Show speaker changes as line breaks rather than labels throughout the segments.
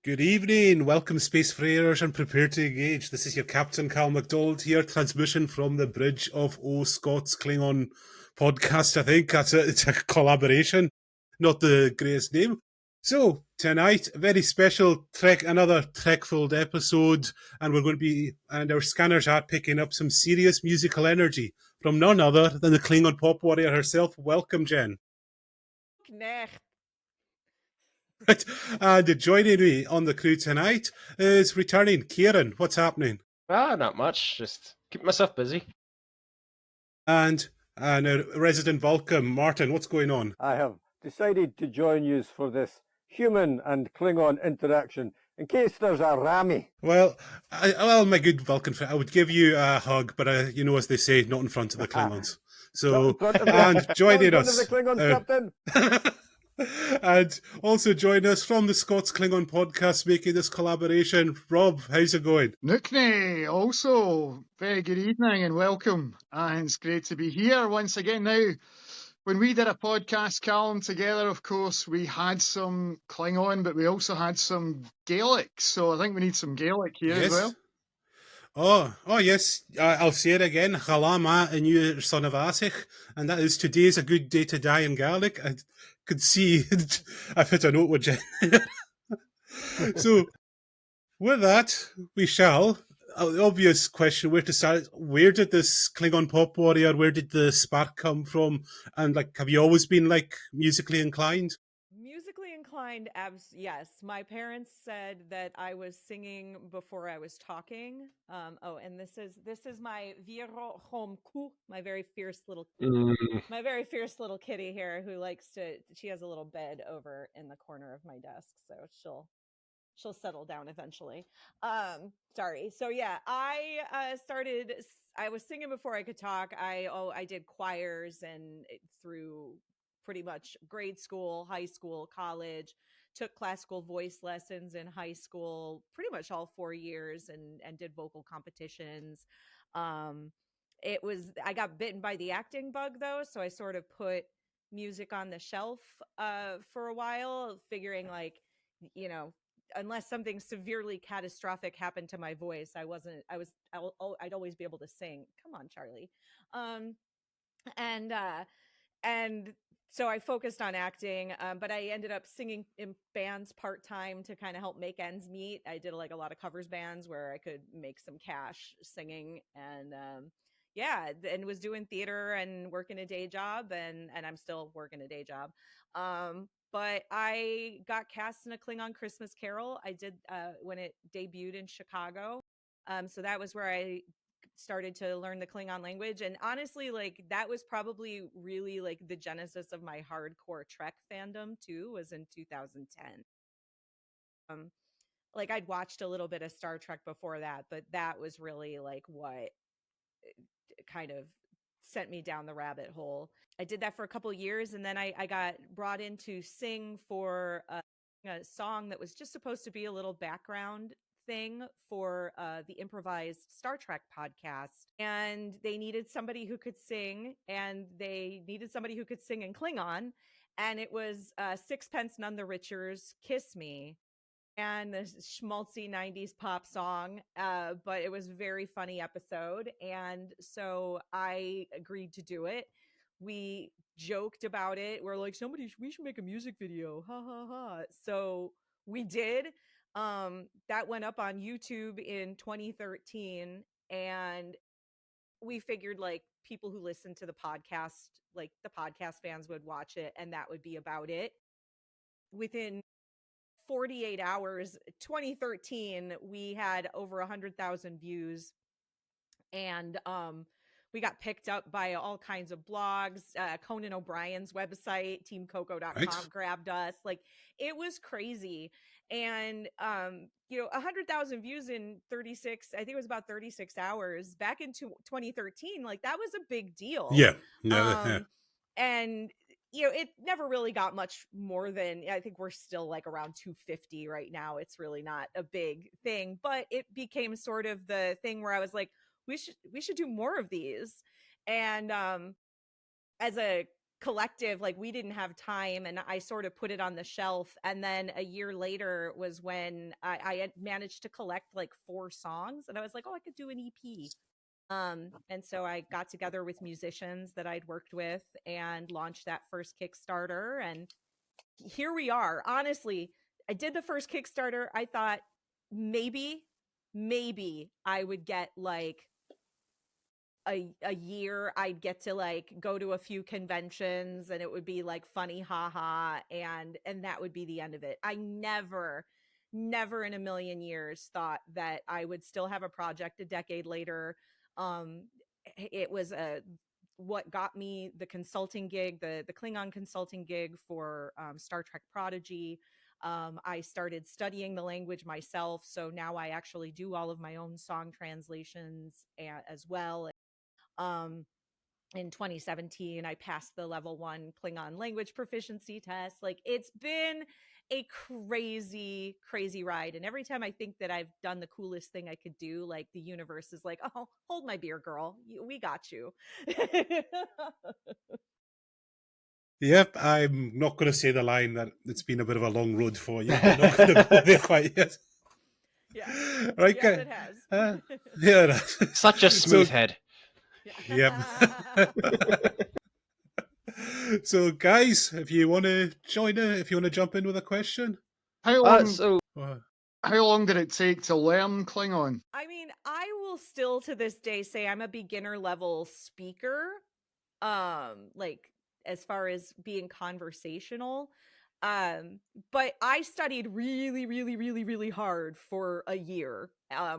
Good evening. Welcome, Space Freighters, and prepare to engage. This is your Captain Cal McDonald here, transmission from the bridge of O Scots Klingon podcast. I think it's a collaboration, not the greatest name. So tonight, very special another Trekfold episode, and our scanners are picking up some serious musical energy from none other than the Klingon Pop Warrior herself. Welcome, Jen.
Knecht.
Right. And joining me on the crew tonight is returning Kieran. What's happening?
Not much. Just keep myself busy.
And our resident Vulcan, Martin. What's going on?
I have decided to join you for this human and Klingon interaction in case there's a rammy.
Well, my good Vulcan friend, I would give you a hug, but as they say, not in front of the Klingons. So, and joining us,
the Klingons, Captain.
And also join us from the Scots Klingon podcast making this collaboration. Rob, how's it going?
Nookney, also, very good evening and welcome. And it's great to be here once again. Now, when we did a podcast, Callum, together, of course, we had some Klingon, but we also had some Gaelic. So I think we need some Gaelic here as well.
Oh yes, I'll say it again. Chalama and you son of Asich, and that is today is a good day to die in Gaelic. I could see I've hit a note with Jen. So with that, we shall. The obvious question: where to start? Where did this Klingon Pop Warrior? Where did the spark come from? And have you always been musically inclined?
Musically inclined, yes. My parents said that I was singing before I was talking. And this is my Viro Home Ku, my very fierce little kitty here who likes to. She has a little bed over in the corner of my desk, so she'll settle down eventually. Sorry. So yeah, I was singing before I could talk. I did choirs and through pretty much grade school, high school, college, took classical voice lessons in high school, pretty much all 4 years and did vocal competitions. I got bitten by the acting bug though. So I sort of put music on the shelf, for a while, figuring unless something severely catastrophic happened to my voice, I'd always be able to sing. Come on, Charlie. And so I focused on acting, but I ended up singing in bands part-time to kind of help make ends meet. I did a lot of covers bands where I could make some cash singing, and and was doing theater and working a day job, and I'm still working a day job. But I got cast in a Klingon Christmas Carol. I did when it debuted in Chicago. So that was where I started to learn the Klingon language. And honestly, that was probably really the genesis of my hardcore Trek fandom too, was in 2010. I'd watched a little bit of Star Trek before that, but that was really what kind of sent me down the rabbit hole. I did that for a couple of years, and then I got brought in to sing for a song that was just supposed to be a little background thing for the improvised Star Trek podcast. And they needed somebody who could sing, and they needed somebody who could sing in Klingon. And it was Sixpence None the Richer's Kiss Me, and the schmaltzy 90s pop song, but it was a very funny episode, and so I agreed to do it. We joked about it. We're like, we should make a music video, ha ha ha. So we did. That went up on YouTube in 2013, and we figured people who listen to the podcast, the podcast fans would watch it, and that would be about it. Within 48 hours, 2013, we had over 100,000 views, and we got picked up by all kinds of blogs. Conan O'Brien's website, teamcoco.com, grabbed us. It was crazy. And 100,000 views in 36, I think it was about 36 hours back into 2013, that was a big deal.
Yeah. Yeah.
And it never really got much more than, I think we're still around 250 right now. It's really not a big thing, but it became sort of the thing where I was like, we should do more of these. And as a collective, like we didn't have time, and I sort of put it on the shelf. And then a year later was when I had managed to collect like 4 songs, and I was like, oh, I could do an EP. And so I got together with musicians that I'd worked with and launched that first Kickstarter. And here we are. Honestly, I did the first Kickstarter. I thought maybe I would get like a year. I'd get to like go to a few conventions and it would be like funny, haha, and that would be the end of it. I never in a million years thought that I would still have a project a decade later. It was what got me the consulting gig, the Klingon consulting gig for Star Trek Prodigy. I started studying the language myself, so now I actually do all of my own song translations as well. In 2017, I passed the level 1 Klingon language proficiency test. Like, it's been a crazy ride. And every time I think that I've done the coolest thing I could do, like the universe is like, oh, hold my beer, girl. We got you.
Yep, I'm not going to say the line that it's been a bit of a long road for you. I'm not going to go there quite yet.
Yeah.
Right,
yes, it has.
yeah.
Such a smooth head.
Yep. So, guys, if you want to join in, if you want to jump in with a question.
How long?
So
How long did it take to learn Klingon?
I mean, I will still to this day say I'm a beginner level speaker. Like as far as being conversational. But I studied really hard for a year.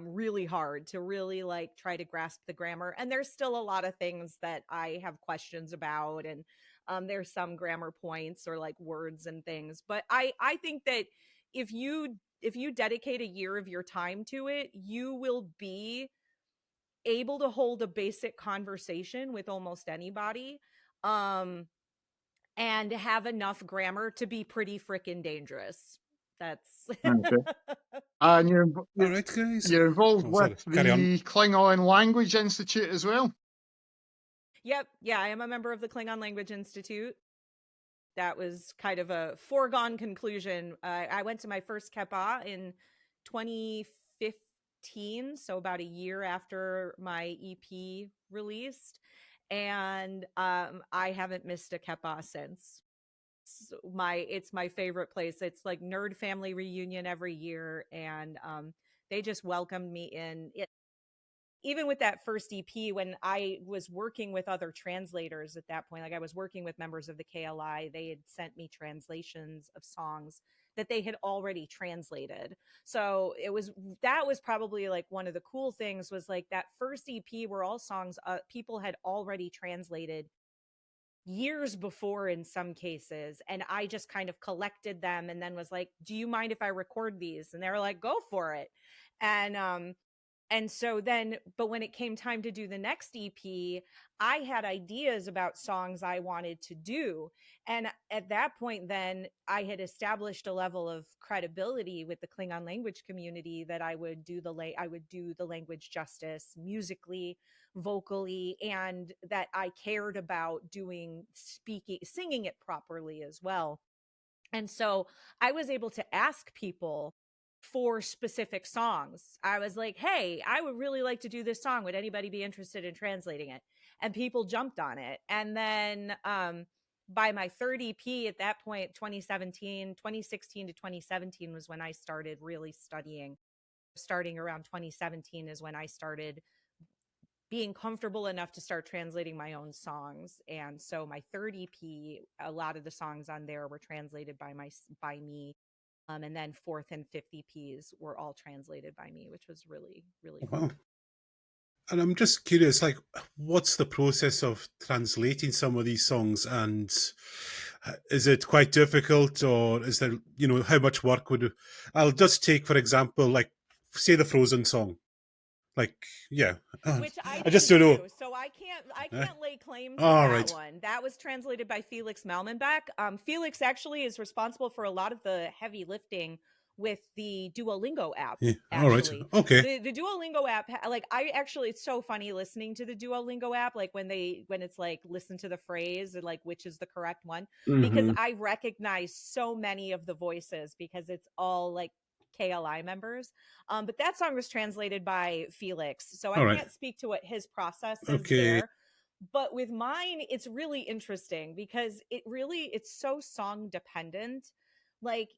Really hard to really like try to grasp the grammar. And there's still a lot of things that I have questions about, and there's some grammar points or like words and things. But I think that if you dedicate a year of your time to it, you will be able to hold a basic conversation with almost anybody. And have enough grammar to be pretty freaking dangerous. That's
Okay. And you're
All right, guys.
You're involved
sorry.
with
Carry on.
the Klingon Language Institute as well.
Yep. Yeah, I am a member of the Klingon Language Institute. That was kind of a foregone conclusion. I went to my first Kepa in 2015, so about a year after my EP released. And I haven't missed a Kepa since. It's my favorite place. It's like nerd family reunion every year, and they just welcomed me in. Even with that first EP, when I was working with other translators at that point, like I was working with members of the KLI, they had sent me translations of songs that they had already translated. So that was probably like one of the cool things, was like that first EP were all songs people had already translated years before in some cases, and I just kind of collected them and then was like, do you mind if I record these? And they were like, go for it. And so then, but when it came time to do the next EP, I had ideas about songs I wanted to do. And at that point, then I had established a level of credibility with the Klingon language community that I would do the language justice musically, vocally, and that I cared about singing it properly as well. And so I was able to ask people for specific songs. I was like, hey, I would really like to do this song. Would anybody be interested in translating it? And people jumped on it. And then by my third EP at that point, 2016 to 2017 was when I started really studying. Starting around 2017 is when I started being comfortable enough to start translating my own songs. And so my third EP, a lot of the songs on there were translated by me. And then fourth and fifth EPs were all translated by me, which was really cool.
Wow. And I'm just curious, like, what's the process of translating some of these songs? And is it quite difficult, or is there, how much work I'll just take, for example, like, say the Frozen song. Like, yeah.
Which I
just don't know.
So I can't lay claim to
that
right. one. That was translated by Felix Malmenbach. Felix actually is responsible for a lot of the heavy lifting with the Duolingo app.
Yeah. All right.
Actually,
Okay.
the Duolingo app, like I actually, it's so funny listening to the Duolingo app, like when it's like listen to the phrase and like which is the correct one, because
Mhm.
I recognize so many of the voices because it's all like KLI members. But that song was translated by Felix, so I
All right.
can't speak to what his process is
Okay.
there. But with mine, it's really interesting because it's so song dependent. Like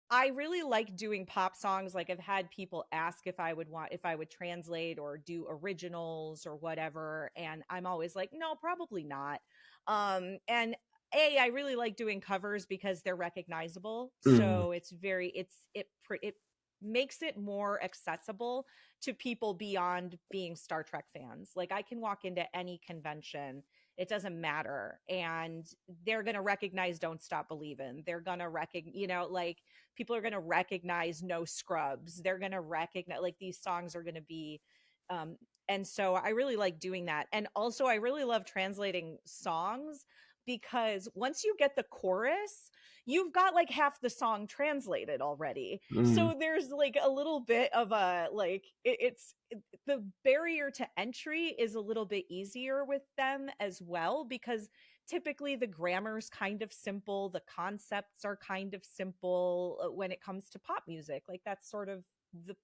I really like doing pop songs. Like I've had people ask if I would translate or do originals or whatever. And I'm always like, no, probably not. And I really like doing covers because they're recognizable. So it makes it more accessible to people beyond being Star Trek fans. Like I can walk into any convention, it doesn't matter, and they're going to recognize Don't Stop Believin'. They're going to recognize, like people are going to recognize No Scrubs. They're going to recognize, like, these songs are going to be and so I really like doing that. And also I really love translating songs because once you get the chorus, you've got like half the song translated already. So there's like a little bit of a like the barrier to entry is a little bit easier with them as well, because typically the grammar's kind of simple, the concepts are kind of simple when it comes to pop music. Like that's sort of the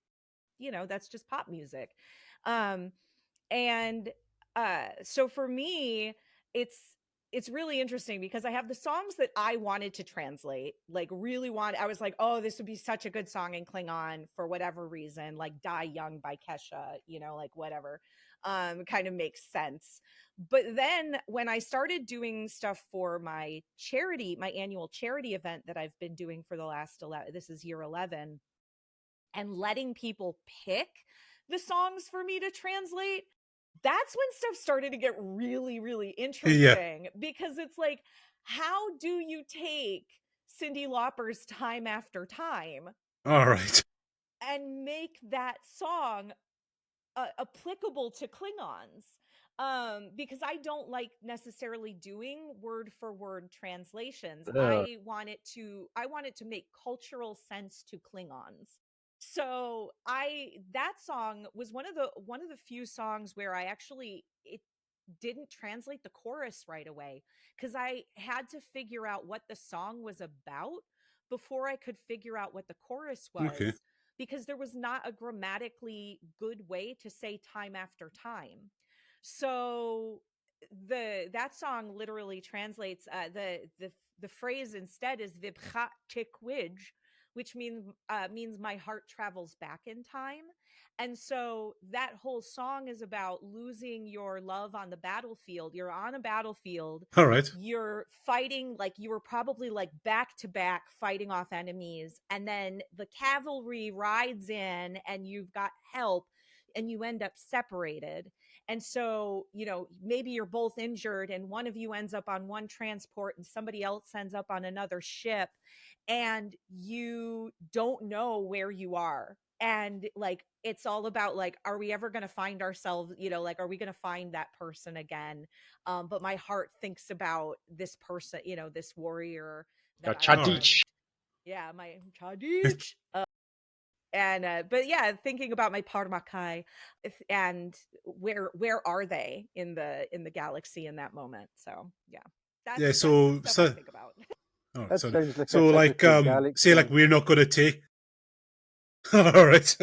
that's just pop music. Um and so for me, it's really interesting because I have the songs that I wanted to translate, like I was like, oh, this would be such a good song in Klingon for whatever reason, like Die Young by Kesha, like whatever, kind of makes sense. But then when I started doing stuff for my annual charity event that I've been doing for the last this is year 11, and letting people pick the songs for me to translate, that's when stuff started to get really, really interesting. Because it's like, how do you take Cyndi Lauper's Time After Time
All right.
and make that song applicable to Klingons? Because I don't like necessarily doing word for word translations. I want it to make cultural sense to Klingons. So that song was one of the few songs where it didn't translate the chorus right away, because I had to figure out what the song was about before I could figure out what the chorus was.
Okay.
Because there was not a grammatically good way to say time after time. So that song literally translates the phrase instead is vibcha tikwij, which means my heart travels back in time. And so that whole song is about losing your love on the battlefield. You're on a battlefield.
All right.
You're fighting, like you were probably like back to back fighting off enemies. And then the cavalry rides in and you've got help and you end up separated. And so, maybe you're both injured and one of you ends up on one transport and somebody else ends up on another ship, and you don't know where you are. And like, it's all about like, are we ever going to find ourselves, like, are we going to find that person again? But my heart thinks about this person, this warrior that I loved.
Chadich.
Yeah, my Chadich. But yeah, thinking about my Parmakai and where are they in the galaxy in that moment? So yeah, that's
So
the stuff I think about.
Oh,
That
sorry.
sounds like
So
a
like
typical Gaelic
say like
song.
we're not going to take. All right,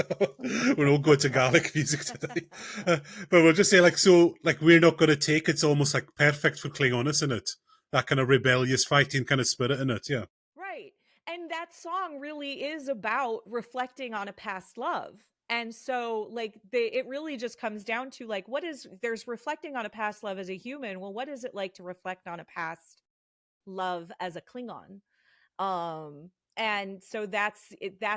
we'll all go to Gaelic music today, but we'll just say like, so like we're not going to take. It's almost like perfect for Klingon, isn't it? That kind of rebellious fighting kind of spirit in it, yeah.
Right. And that song really is about reflecting on a past love. And so like it really just comes down to like, there's reflecting on a past love as a human. Well, what is it like to reflect on a past love as a Klingon? And so that's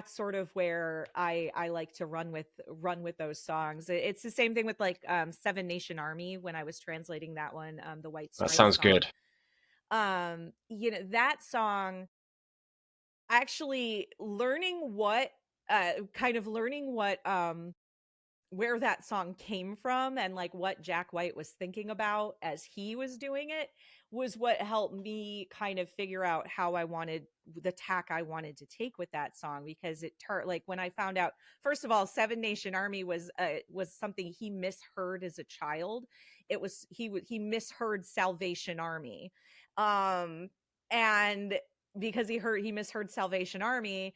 sort of where I like to run with those songs. It's the same thing with like Seven Nation Army when I was translating that one, the White Stripes
That sounds
song.
good.
That song, actually learning what where that song came from and like what Jack White was thinking about as he was doing it was what helped me kind of figure out how I wanted the tack I wanted to take with that song, because it like when I found out, first of all, Seven Nation Army was something he misheard as a child. It was he misheard Salvation Army, and because he misheard Salvation Army,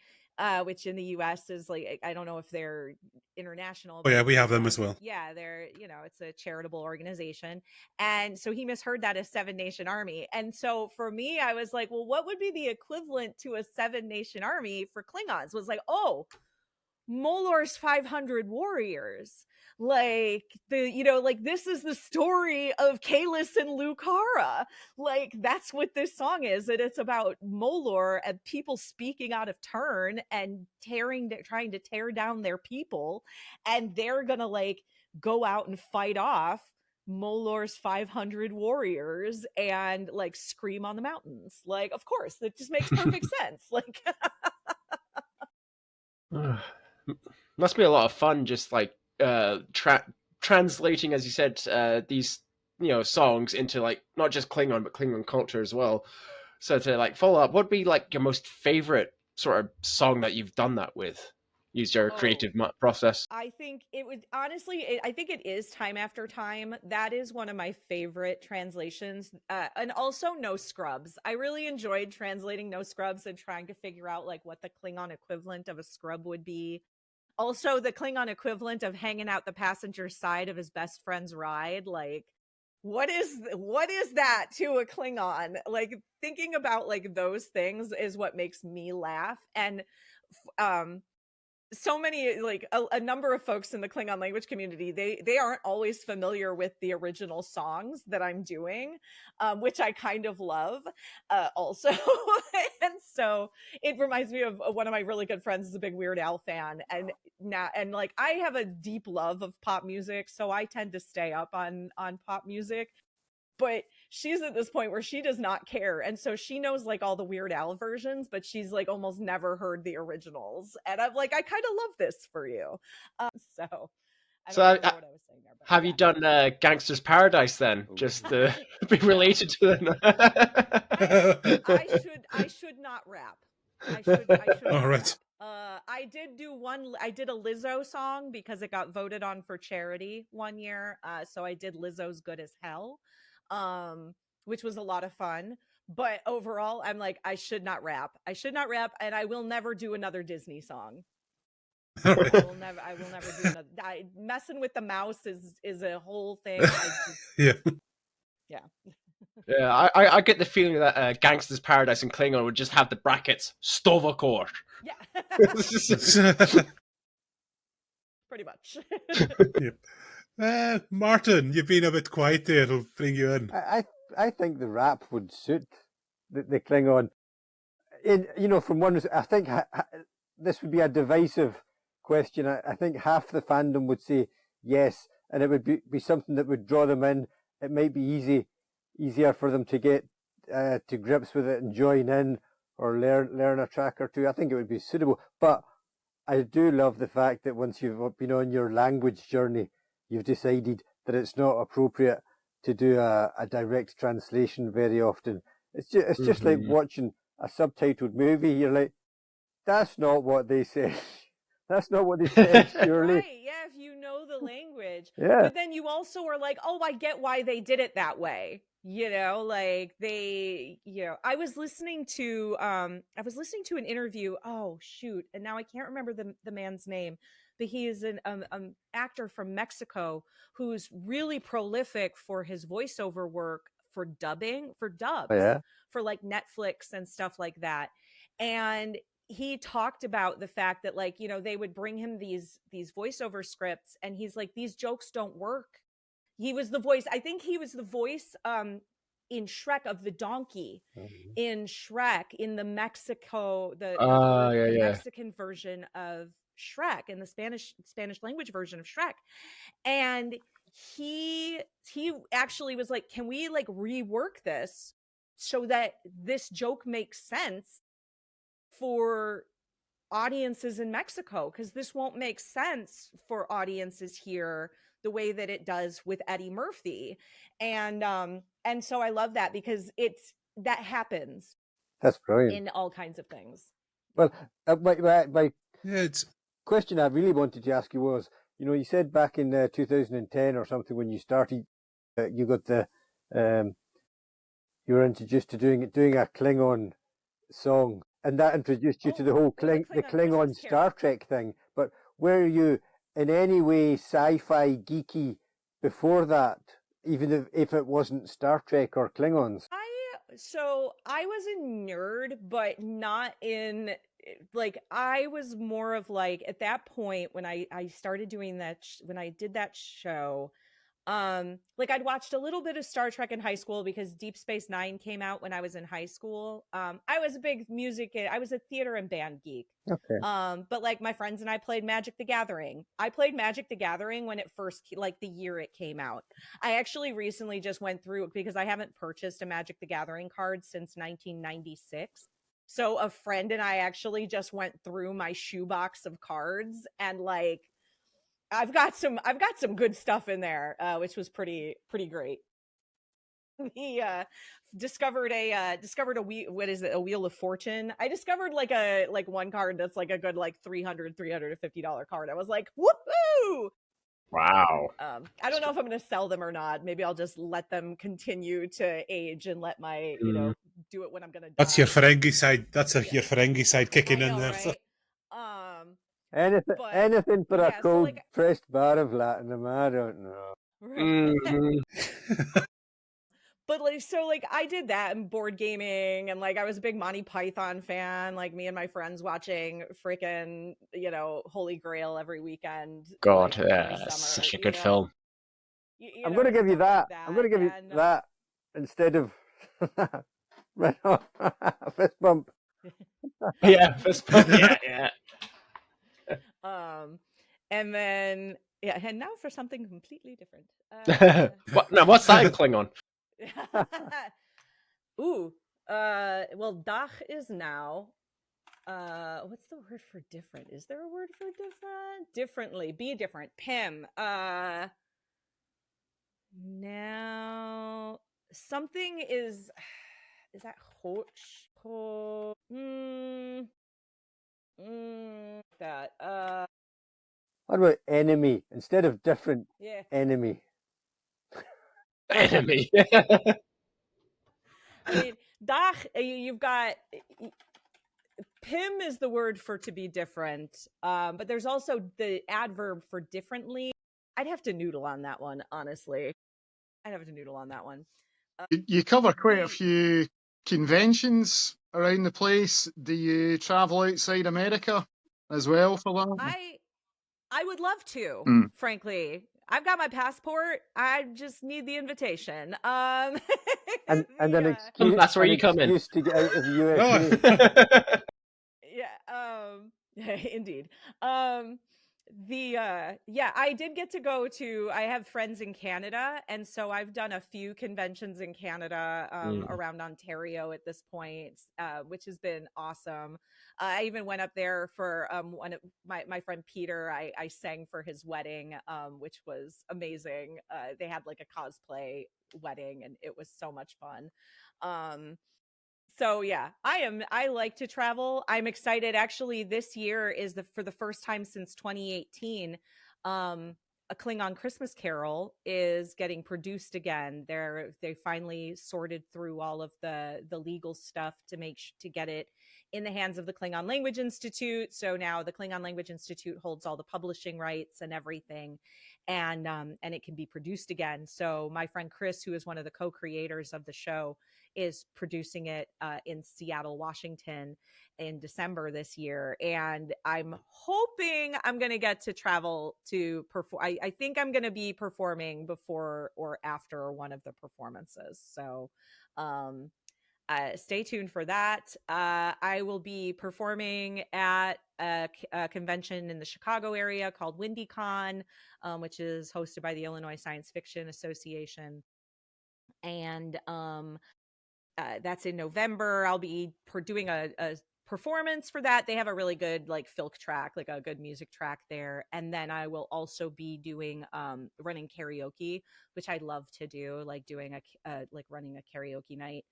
which in the US is like, I don't know if they're international.
Oh yeah,
but
we have them as well.
Yeah, they're, it's a charitable organization. And so he misheard that as Seven Nation Army. And so for me, I was like, well, what would be the equivalent to a Seven Nation Army for Klingons? Was like, oh, Molor's 500 warriors. Like like this is the story of Kalis and Lucara. Like that's what this song is, and it's about Molor and people speaking out of turn and trying to tear down their people, and they're gonna like go out and fight off Molor's 500 warriors and like scream on the mountains. Like, of course, that just makes perfect sense. Like
Must be a lot of fun just like translating, as you said, these songs into like not just Klingon but Klingon culture as well. So to like follow up, what'd be like your most favorite sort of song that you've done that with? Use your creative process.
I think it would honestly, I think it is Time After Time. That is one of my favorite translations. And also No Scrubs. I really enjoyed translating No Scrubs and trying to figure out like what the Klingon equivalent of a scrub would be. Also, the Klingon equivalent of hanging out the passenger side of his best friend's ride. Like, what is that to a Klingon? Like, thinking about like those things is what makes me laugh. And so many, like a number of folks in the Klingon language community, they aren't always familiar with the original songs that I'm doing, which I kind of love also. And so it reminds me of one of my really good friends is a big Weird Al fan, and like I have a deep love of pop music, so I tend to stay up on pop music. But she's at this point where she does not care. And so she knows like all the Weird Al versions, but she's like almost never heard the originals. And I'm like, I kind of love this for you. So I don't remember what I was saying there. But
have you done Gangster's Paradise then? Just to be related to them?
I should not rap. I should
All right.
rap. I did a Lizzo song because it got voted on for charity one year. So I did Lizzo's Good as Hell. Which was a lot of fun, but overall I'm like, I should not rap, and I will never do another Disney song. I will never do another. Messing with the mouse is a whole thing.
Yeah.
I get the feeling that Gangster's Paradise and Klingon would just have the brackets Stovakor.
Yeah. Pretty much.
Yep. Martin, you've been a bit quiet there. It'll bring you in.
I think the rap would suit the Klingon. From one, I think this would be a divisive question. I think half the fandom would say yes, and it would be something that would draw them in. It might be easier for them to get to grips with it and join in or learn a track or two. I think it would be suitable. But I do love the fact that once you've been on your language journey, you've decided that it's not appropriate to do a direct translation very often. It's just like watching a subtitled movie. You're like, that's not what they said. That's not what they said, surely.
Right, yeah, if you know the language.
Yeah.
But then you also are like, oh, I get why they did it that way. Like they, I was listening to an interview. Oh shoot. And now I can't remember the man's name, but he is an actor from Mexico who's really prolific for his voiceover work for dubs, for like Netflix and stuff like that. And he talked about the fact that like, they would bring him these voiceover scripts and he's like, these jokes don't work. He was the voice. I think he was the voice in Shrek of the donkey in Shrek in the Mexico, the Mexican version of Shrek and the Spanish language version of Shrek. And he actually was like, can we like rework this so that this joke makes sense for audiences in Mexico, because this won't make sense for audiences here the way that it does with Eddie Murphy. And so I love that, because that happens
That's brilliant.
in all kinds of things.
Well, my
Yeah, it's
question I really wanted to ask you was, you said back in 2010 or something when you started, you got you were introduced to doing a Klingon song, and that introduced you to the whole
it was a
the Klingon
Christmas
Star
Carol.
Trek thing. But were you in any way sci-fi geeky before that, even if it wasn't Star Trek or Klingons?
So I was a nerd, but not in, like, I was more of like, at that point when I started doing that, when I did that show, like, I'd watched a little bit of Star Trek in high school because Deep Space Nine came out when I was in high school. I was a big I was a theater and band geek.
Okay.
But like, my friends and I played Magic the Gathering. I played Magic the Gathering when it first, like, the year it came out. I actually recently just went through, because I haven't purchased a Magic the Gathering card since 1996. So a friend and I actually just went through my shoebox of cards, and like, I've got some good stuff in there, which was pretty great. He discovered a what is it, a Wheel of Fortune. I discovered like one card that's like a good like $350 card. I was like, woohoo!
Wow.
I don't know if I'm going to sell them or not. Maybe I'll just let them continue to age and let my do it when I'm going to die.
That's your Ferengi side. That's your Ferengi side kicking
I know,
in there.
right?
Anything for a
yeah,
cold pressed bar of Latinum, I don't know.
Mhm.
But like, so like, I did that and board gaming, and like, I was a big Monty Python fan. Like, me and my friends watching freaking Holy Grail every weekend.
God,
like, every summer,
such a good film.
I'm going to give you that. I'm going to give you that instead of right on. Fist bump.
Yeah, fist bump. Yeah.
And then and now for something completely different.
What? No, what's that in Klingon?
Ooh, well, Dach is now. What's the word for different? Is there a word for different? Differently, be different. Pim. Now something is that Hoch? That.
What about enemy instead of different?
Yeah.
Enemy.
Enemy.
I mean, Dach, you've got. Pim is the word for to be different, but there's also the adverb for differently. I'd have to noodle on that one, honestly.
You cover quite a few conventions around the place. Do you travel outside America as well for that?
I would love to, frankly. I've got my passport. I just need the invitation.
And an excuse.
That's where you come in.
Excuse to get out of the USA.
Yeah, indeed. I did get to go to, I have friends in Canada, and so I've done a few conventions in Canada around Ontario at this point, which has been awesome. I even went up there for one of my friend Peter. I sang for his wedding, which was amazing. They had like a cosplay wedding, and it was so much fun. So yeah, I like to travel. I'm excited. Actually, this year is for the first time since 2018. A Klingon Christmas Carol is getting produced again. They finally sorted through all of the legal stuff to get it in the hands of the Klingon Language Institute. So now the Klingon Language Institute holds all the publishing rights and everything, and it can be produced again. So my friend Chris, who is one of the co-creators of the show, is producing it in Seattle, Washington in December this year. And I'm hoping I'm going to get to travel to perform. I think I'm going to be performing before or after one of the performances. So stay tuned for that. I will be performing at a convention in the Chicago area called WindyCon, which is hosted by the Illinois Science Fiction Association. And that's in November. I'll be doing a performance for that. They have a really good like filk track, like a good music track there. And then I will also be doing running karaoke, which I love to do, like doing like running a karaoke night.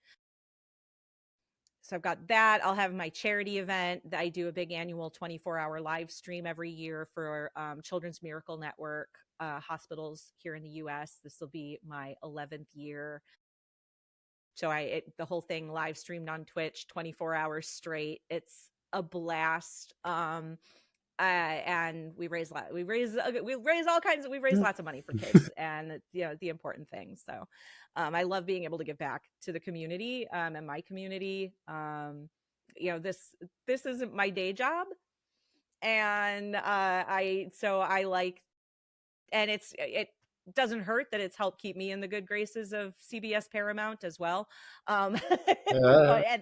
So I've got that. I'll have my charity event. I do a big annual 24-hour live stream every year for Children's Miracle Network hospitals here in the U.S. This will be my 11th year. So the whole thing live streamed on Twitch 24 hours straight. It's a blast. And we raise lots of money for kids and the important things. So I love being able to give back to the community and my community. This isn't my day job, and I like, and it doesn't hurt that it's helped keep me in the good graces of CBS Paramount as well. And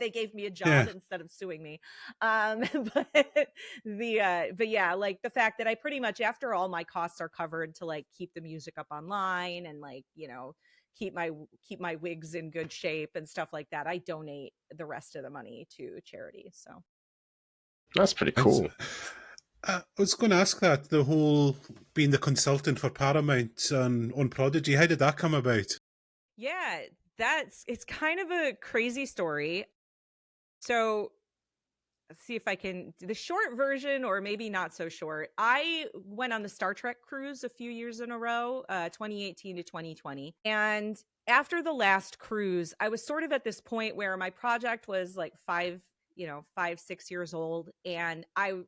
they gave me a job instead of suing me. But yeah, like the fact that I pretty much, after all my costs are covered to like keep the music up online and like, keep my wigs in good shape and stuff like that, I donate the rest of the money to charity. So
that's pretty cool.
I was going to ask that, the whole being the consultant for Paramount on Prodigy, how did that come about?
Yeah, it's kind of a crazy story. So let's see if I can do the short version, or maybe not so short. I went on the Star Trek cruise a few years in a row, 2018 to 2020. And after the last cruise, I was sort of at this point where my project was like 6 years old. And I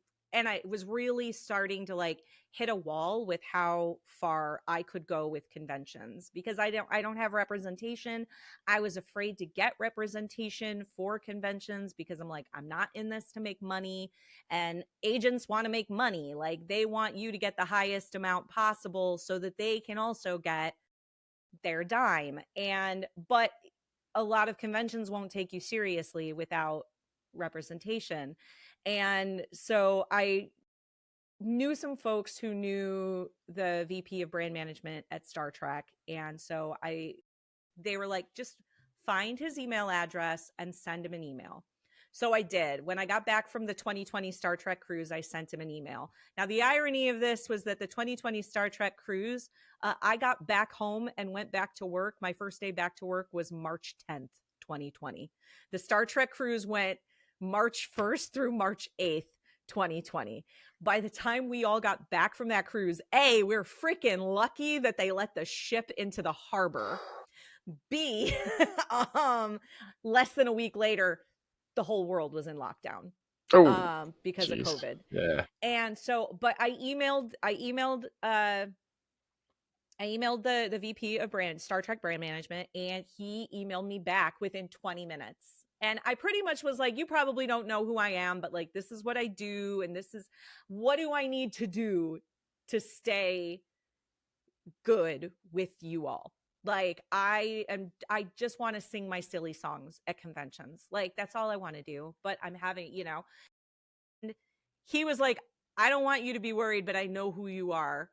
was really starting to like hit a wall with how far I could go with conventions, because I don't have representation. I was afraid to get representation for conventions because I'm like, I'm not in this to make money, and agents want to make money. Like, they want you to get the highest amount possible so that they can also get their dime. But a lot of conventions won't take you seriously without representation. And so I knew some folks who knew the VP of brand management at Star Trek. And so they were like, just find his email address and send him an email. So I did. When I got back from the 2020 Star Trek cruise, I sent him an email. Now, the irony of this was that the 2020 Star Trek cruise, I got back home and went back to work. My first day back to work was March 10th, 2020. The Star Trek cruise went March 1st through March 8th, 2020. By the time we all got back from that cruise, A, we're freaking lucky that they let the ship into the harbor. B, less than a week later, the whole world was in lockdown because of COVID.
Yeah.
And so, but I emailed the VP of Star Trek brand management, and he emailed me back within 20 minutes. And I pretty much was like, you probably don't know who I am, but like, this is what I do. And this is, what do I need to do to stay good with you all? Like, I just want to sing my silly songs at conventions. Like, that's all I want to do. But I'm having, and he was like, I don't want you to be worried, but I know who you are.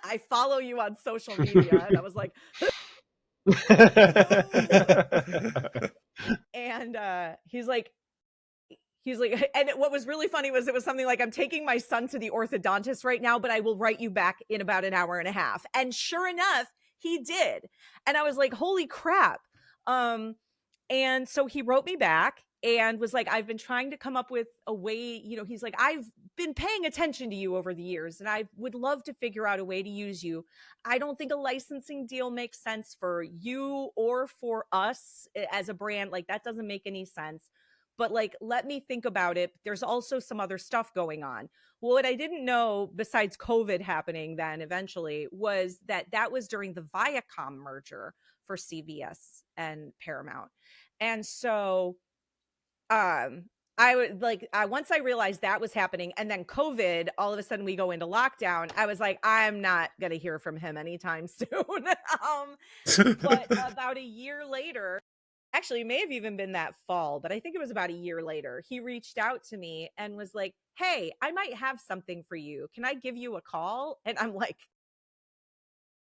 I follow you on social media. And I was like, and he's like, and what was really funny was, it was something like, I'm taking my son to the orthodontist right now, but I will write you back in about an hour and a half. And sure enough, he did. And I was like, holy crap. And so he wrote me back and was like, I've been trying to come up with a way, he's like, I've been paying attention to you over the years, and I would love to figure out a way to use you. I don't think a licensing deal makes sense for you or for us as a brand. Like, that doesn't make any sense. But like, let me think about it. There's also some other stuff going on. Well, what I didn't know, besides COVID happening then eventually, was that was during the Viacom merger for CBS and Paramount. And so I would like, once I realized that was happening, and then COVID, all of a sudden we go into lockdown, I was like, I'm not going to hear from him anytime soon. But about a year later, actually, it may have even been that fall, but I think it was about a year later, he reached out to me and was like, hey, I might have something for you. Can I give you a call? And I'm like,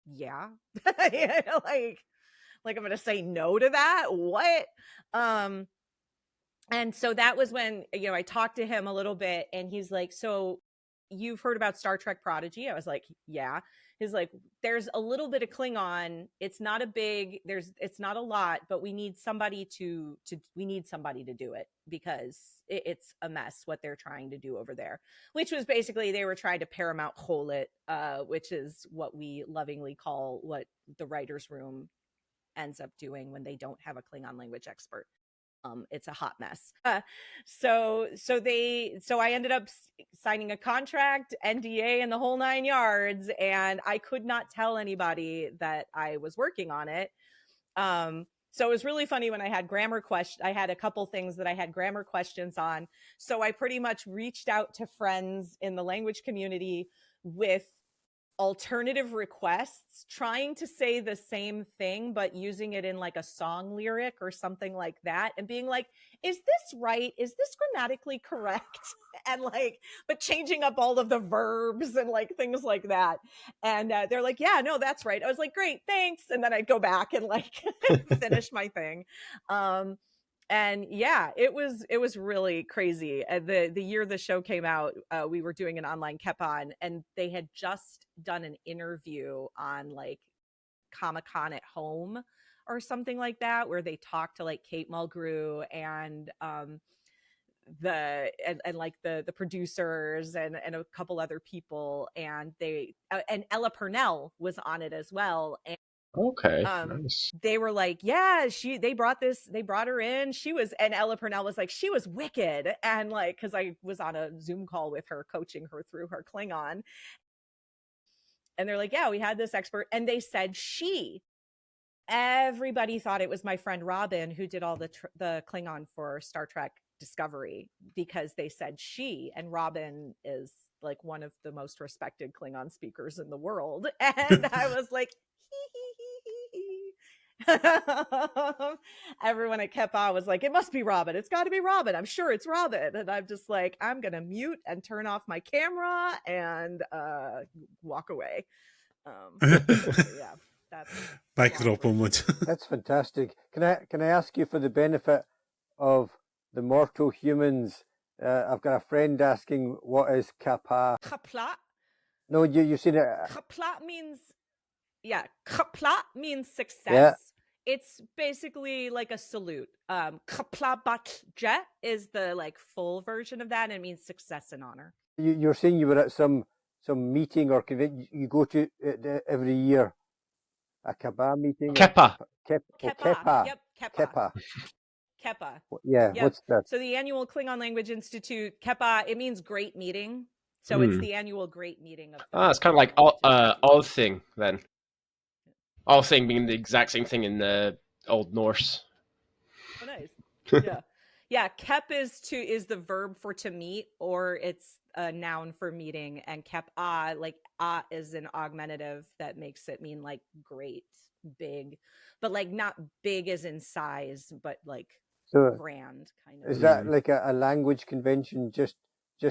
yeah. like I'm going to say no to that? What? And so that was when, I talked to him a little bit, and he's like, so you've heard about Star Trek Prodigy? I was like, yeah. He's like, there's a little bit of Klingon. It's not a lot, but we need somebody to do it, because it's a mess what they're trying to do over there, which was basically they were trying to Paramount hole it, which is what we lovingly call what the writer's room ends up doing when they don't have a Klingon language expert. It's a hot mess. So I ended up signing a contract, NDA, and the whole 9 yards, and I could not tell anybody that I was working on it. So it was really funny when I had grammar questions. I had a couple things that I had grammar questions on. So I pretty much reached out to friends in the language community with alternative requests, trying to say the same thing but using it in like a song lyric or something like that, and being like, is this right, is this grammatically correct, and like, but changing up all of the verbs and like things like that. And they're like, yeah, no, that's right. I was like, great, thanks. And then I'd go back and like finish my thing. And yeah, it was really crazy. The year the show came out, we were doing an online Kepon, and they had just done an interview on like Comic-Con at Home or something like that, where they talked to like Kate Mulgrew and like the producers and a couple other people, and they and Ella Purnell was on it as well. And
Okay, nice.
they were like, yeah, they brought her in. And Ella Purnell was like, she was wicked. And like, cause I was on a Zoom call with her, coaching her through her Klingon. And they're like, yeah, we had this expert. And they said everybody thought it was my friend Robin who did all the Klingon for Star Trek Discovery, because they said and Robin is like one of the most respected Klingon speakers in the world. And I was like, everyone at Kepa was like, it must be Robin. It's got to be Robin. I'm sure it's Robin. And I'm just like, I'm going to mute and turn off my camera and walk away. Yeah, that's
Mic drop onward.
That's fantastic. Can I ask you, for the benefit of the mortal humans, I've got a friend asking, what is Kapa?
Kapla.
No, you said it.
Kapla means, Kapla means success.
Yeah.
It's basically like a salute. Kapla Batja is the like full version of that, and it means success and honor.
You're saying you were at some meeting or convention you go to every year, a Kaba meeting.
Kepa.
Kepa.
Yep, Kepa.
Kepa.
Kepa.
Yeah.
Yep.
What's that?
So the annual Klingon Language Institute, Kepa, it means great meeting. So it's the annual great meeting of.
It's kind of like all thing then. All thing being the exact same thing in the Old Norse.
Oh, nice. Yeah. Kep is the verb for to meet, or it's a noun for meeting, and kep like is an augmentative that makes it mean like great, big, but like not big as in size, but like grand kind of.
Is that like a language convention just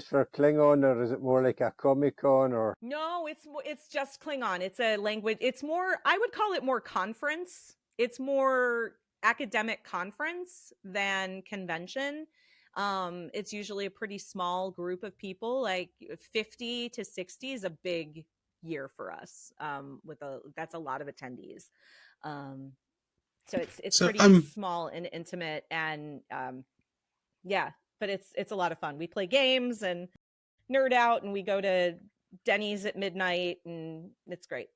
for Klingon, or is it more like a Comic-Con? Or
no, it's just Klingon. It's a language. It's more, I would call it more conference. It's more academic conference than convention. It's usually a pretty small group of people, like 50 to 60 is a big year for us. That's a lot of attendees. So it's pretty small and intimate, and but it's a lot of fun. We play games and nerd out, and we go to Denny's at midnight, and it's great.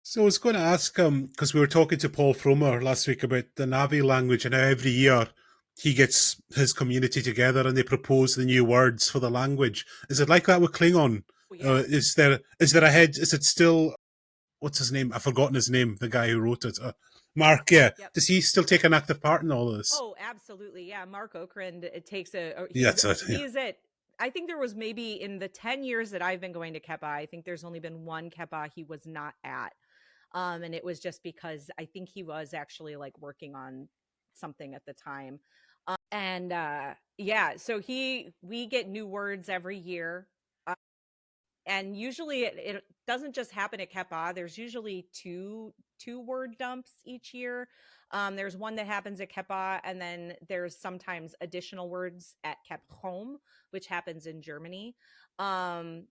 So I was going to ask, because we were talking to Paul Fromer last week about the Navi language, and how every year he gets his community together and they propose the new words for the language. Is it like that with Klingon?
Yeah.
Is there a head? Is it still, what's his name? I've forgotten his name, the guy who wrote it. Mark, yeah. Yep. Does he still take an active part in all of this?
Oh, absolutely. Yeah. Mark Okrand, it takes I think there was maybe in the 10 years that I've been going to Kepa, I think there's only been one Kepa he was not at. And it was just because I think he was actually like working on something at the time. So we get new words every year. and usually it doesn't just happen at Kepa. There's usually two word dumps each year. There's one that happens at Kepa, and then there's sometimes additional words at Kep Home, which happens in Germany,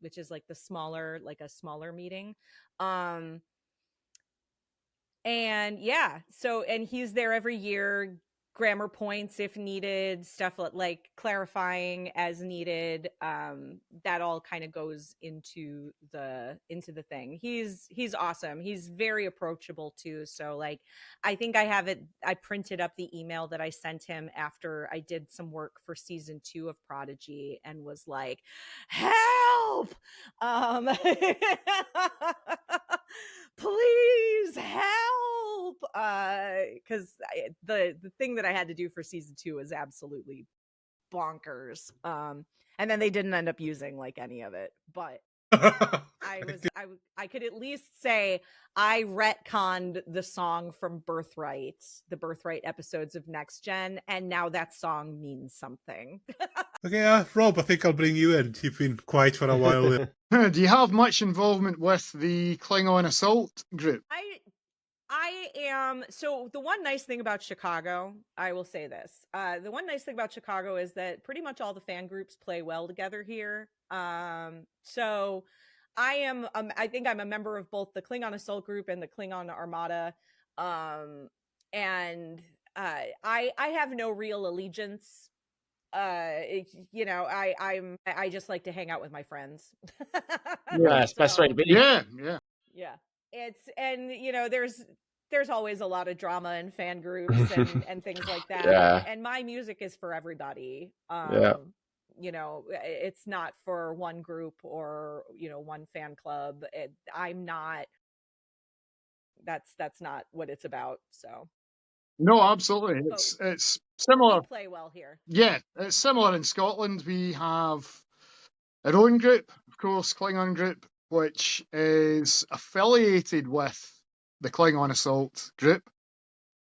which is like a smaller meeting. And yeah, so, and he's there every year, grammar points if needed, stuff like clarifying as needed. That all kind of goes into the thing. He's awesome. He's very approachable too. So like, I think I printed up the email that I sent him after I did some work for season 2 of Prodigy, and was like, help, please help, because the thing that I had to do for season 2 was absolutely bonkers, and then they didn't end up using like any of it, but I could at least say I retconned the song from the Birthright episodes of Next Gen, and now that song means something.
Okay, Rob, I think I'll bring you in. You've been quiet for a while there.
Do you have much involvement with the Klingon Assault group?
I am. So the one nice thing about Chicago, I will say this. The one nice thing about Chicago is that pretty much all the fan groups play well together here. So I am, I think I'm a member of both the Klingon Assault group and the Klingon Armada. And I have no real allegiance. You know, I just like to hang out with my friends.
Yeah, it's best way to be.
Yeah.
Yeah. And you know, there's always a lot of drama in fan groups and things like that.
Yeah.
And my music is for everybody.
Yeah.
You know, it's not for one group or, you know, one fan club. I'm not, that's not what it's about. So
No, absolutely. It's similar.
We play well here.
Yeah, it's similar in Scotland. We have our own group, of course, Klingon group, which is affiliated with the Klingon Assault group.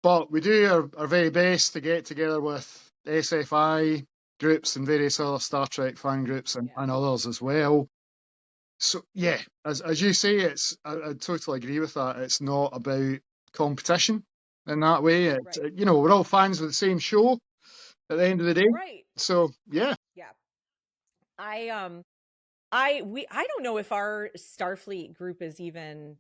But we do our very best to get together with SFI groups and various other Star Trek fan groups and others as well. So yeah, as you say, I totally agree with that. It's not about competition in that way. You know, we're all fans of the same show at the end of the day.
Right.
So yeah.
Yeah. I don't know if our Starfleet group is even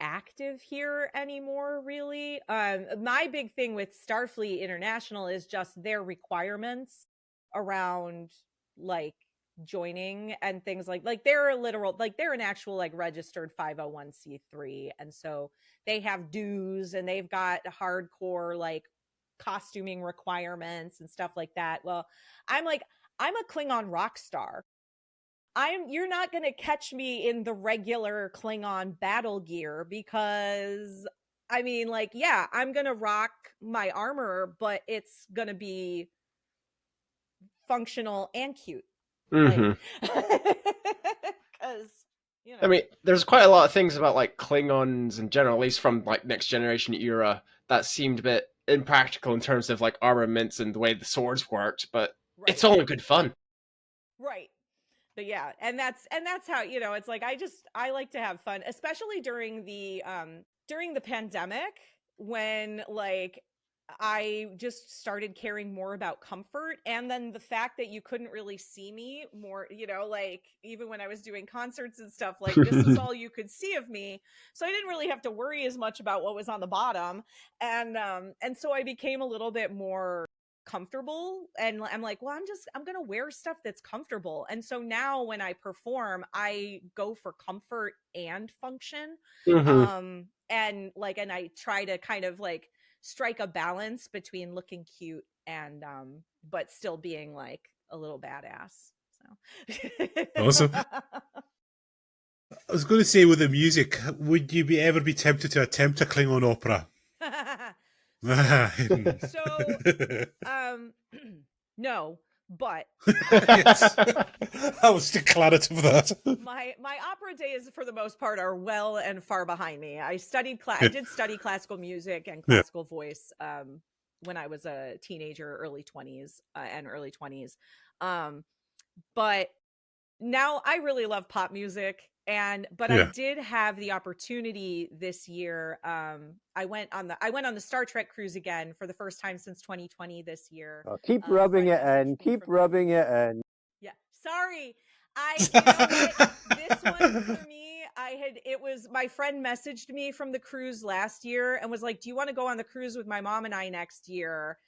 active here anymore, really. My big thing with Starfleet International is just their requirements around like joining and things like they're an actual like registered 501c3, and so they have dues and they've got hardcore like costuming requirements and stuff like that. Well, I'm a Klingon rock star. You're not going to catch me in the regular Klingon battle gear, because I mean, like, yeah, I'm going to rock my armor, but it's going to be functional and cute.
Mm-hmm.
Because, you know.
I mean, there's quite a lot of things about like Klingons in general, at least from like Next Generation era, that seemed a bit impractical in terms of like armaments and the way the swords worked, but it's all in good fun.
Right. But yeah, and that's how, you know, it's like I like to have fun, especially during the pandemic, when like I just started caring more about comfort, and then the fact that you couldn't really see me more, you know, like even when I was doing concerts and stuff, like this is all you could see of me, so I didn't really have to worry as much about what was on the bottom, and so I became a little bit more comfortable, and I'm like, well, I'm gonna wear stuff that's comfortable. And so now when I perform, I go for comfort and function. And I try to kind of like strike a balance between looking cute and but still being like a little badass. So
Awesome. I was going to say, with the music, would you ever be tempted to attempt a Klingon opera?
No, but
yes. I was declarative of that.
My opera days, for the most part, are well and far behind me. I did study classical music and classical voice when I was a teenager, early 20s. But now I really love pop music, but I did have the opportunity this year. I went on the Star Trek cruise again for the first time since 2020 this year.
Oh, keep rubbing it in. Keep rubbing it in.
Yeah. Sorry. You know what? This one for me, it was my friend messaged me from the cruise last year and was like, do you want to go on the cruise with my mom and I next year?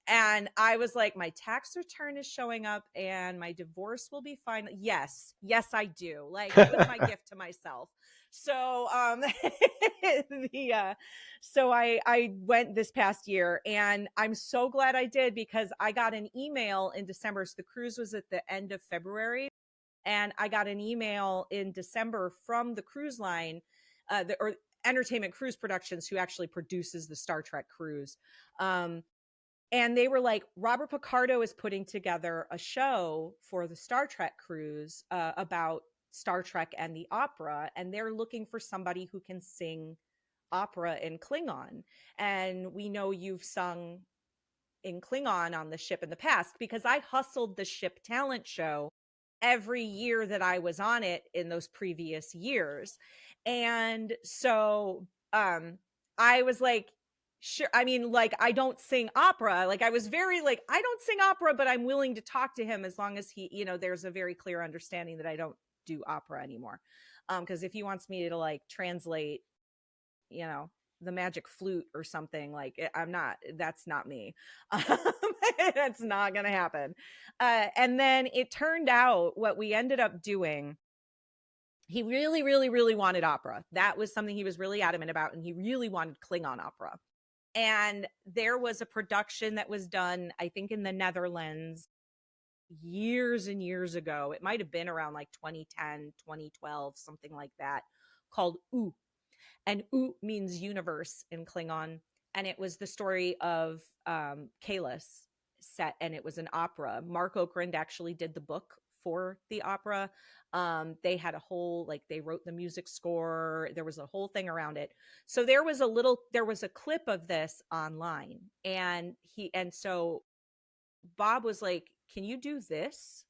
And I was like, my tax return is showing up and my divorce will be fine. Yes, I do. Like, it was my gift to myself. So, so I went this past year, and I'm so glad I did, because I got an email in December. So the cruise was at the end of February, and I got an email in December from the cruise line, or Entertainment Cruise Productions, who actually produces the Star Trek cruise. And they were like, Robert Picardo is putting together a show for the Star Trek cruise about Star Trek and the opera, and they're looking for somebody who can sing opera in Klingon. And we know you've sung in Klingon on the ship in the past, because I hustled the ship talent show every year that I was on it in those previous years. And so I was like, sure. I mean, like, I don't sing opera. Like, I was very like, I don't sing opera, but I'm willing to talk to him as long as he, there's a very clear understanding that I don't do opera anymore. Because if he wants me to like translate, the magic flute or something, like, that's not me. That's not gonna happen. And then it turned out what we ended up doing, he really, really, really wanted opera. That was something he was really adamant about, and he really wanted Klingon opera. And there was a production that was done, I think, in the Netherlands years and years ago. It might have been around like 2010, 2012, something like that, called U. And U means universe in Klingon. And it was the story of Kalis set, and it was an opera. Mark Okrand actually did the book for the opera. They had a whole, like, they wrote the music score. There was a whole thing around it. So there was a clip of this online, and so Bob was like, can you do this?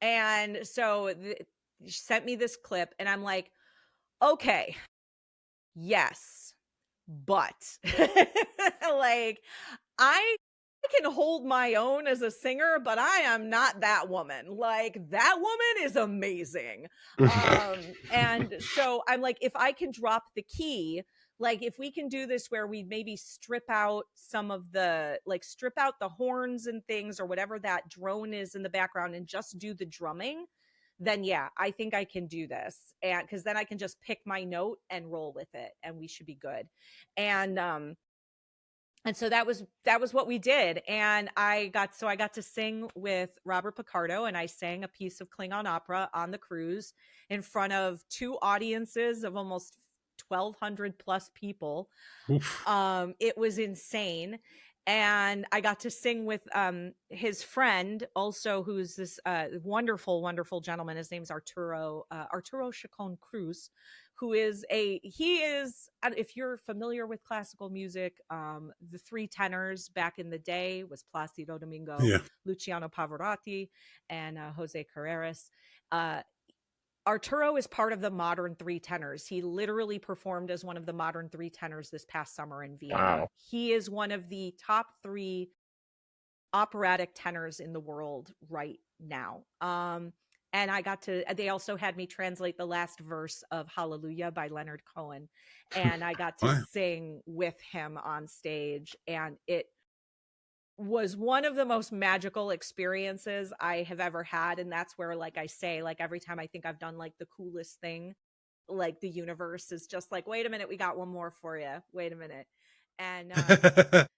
And so she sent me this clip, and I'm like, okay, yes, but like, I can hold my own as a singer, but I am not that woman. Like, that woman is amazing. And so I'm like, if I can drop the key, like, if we can do this where we maybe strip out the horns and things, or whatever that drone is in the background, and just do the drumming, then yeah, I think I can do this. And because then I can just pick my note and roll with it, and we should be good. And so that was what we did. And I got to sing with Robert Picardo, and I sang a piece of Klingon opera on the cruise in front of two audiences of almost 1,200 plus people. It was insane. And I got to sing with his friend also, who's this wonderful, wonderful gentleman. His name's Arturo Chacon Cruz, who is if you're familiar with classical music, the three tenors back in the day was Placido Domingo, Luciano Pavarotti, and Jose Carreras. Arturo is part of the modern three tenors. He literally performed as one of the modern three tenors this past summer in Vienna. Wow. He is one of the top 3 operatic tenors in the world right now. And they also had me translate the last verse of Hallelujah by Leonard Cohen. And I got to sing with him on stage. And it was one of the most magical experiences I have ever had. And that's where, like I say, like, every time I think I've done like the coolest thing, like, the universe is just like, wait a minute, we got one more for you. Wait a minute. And the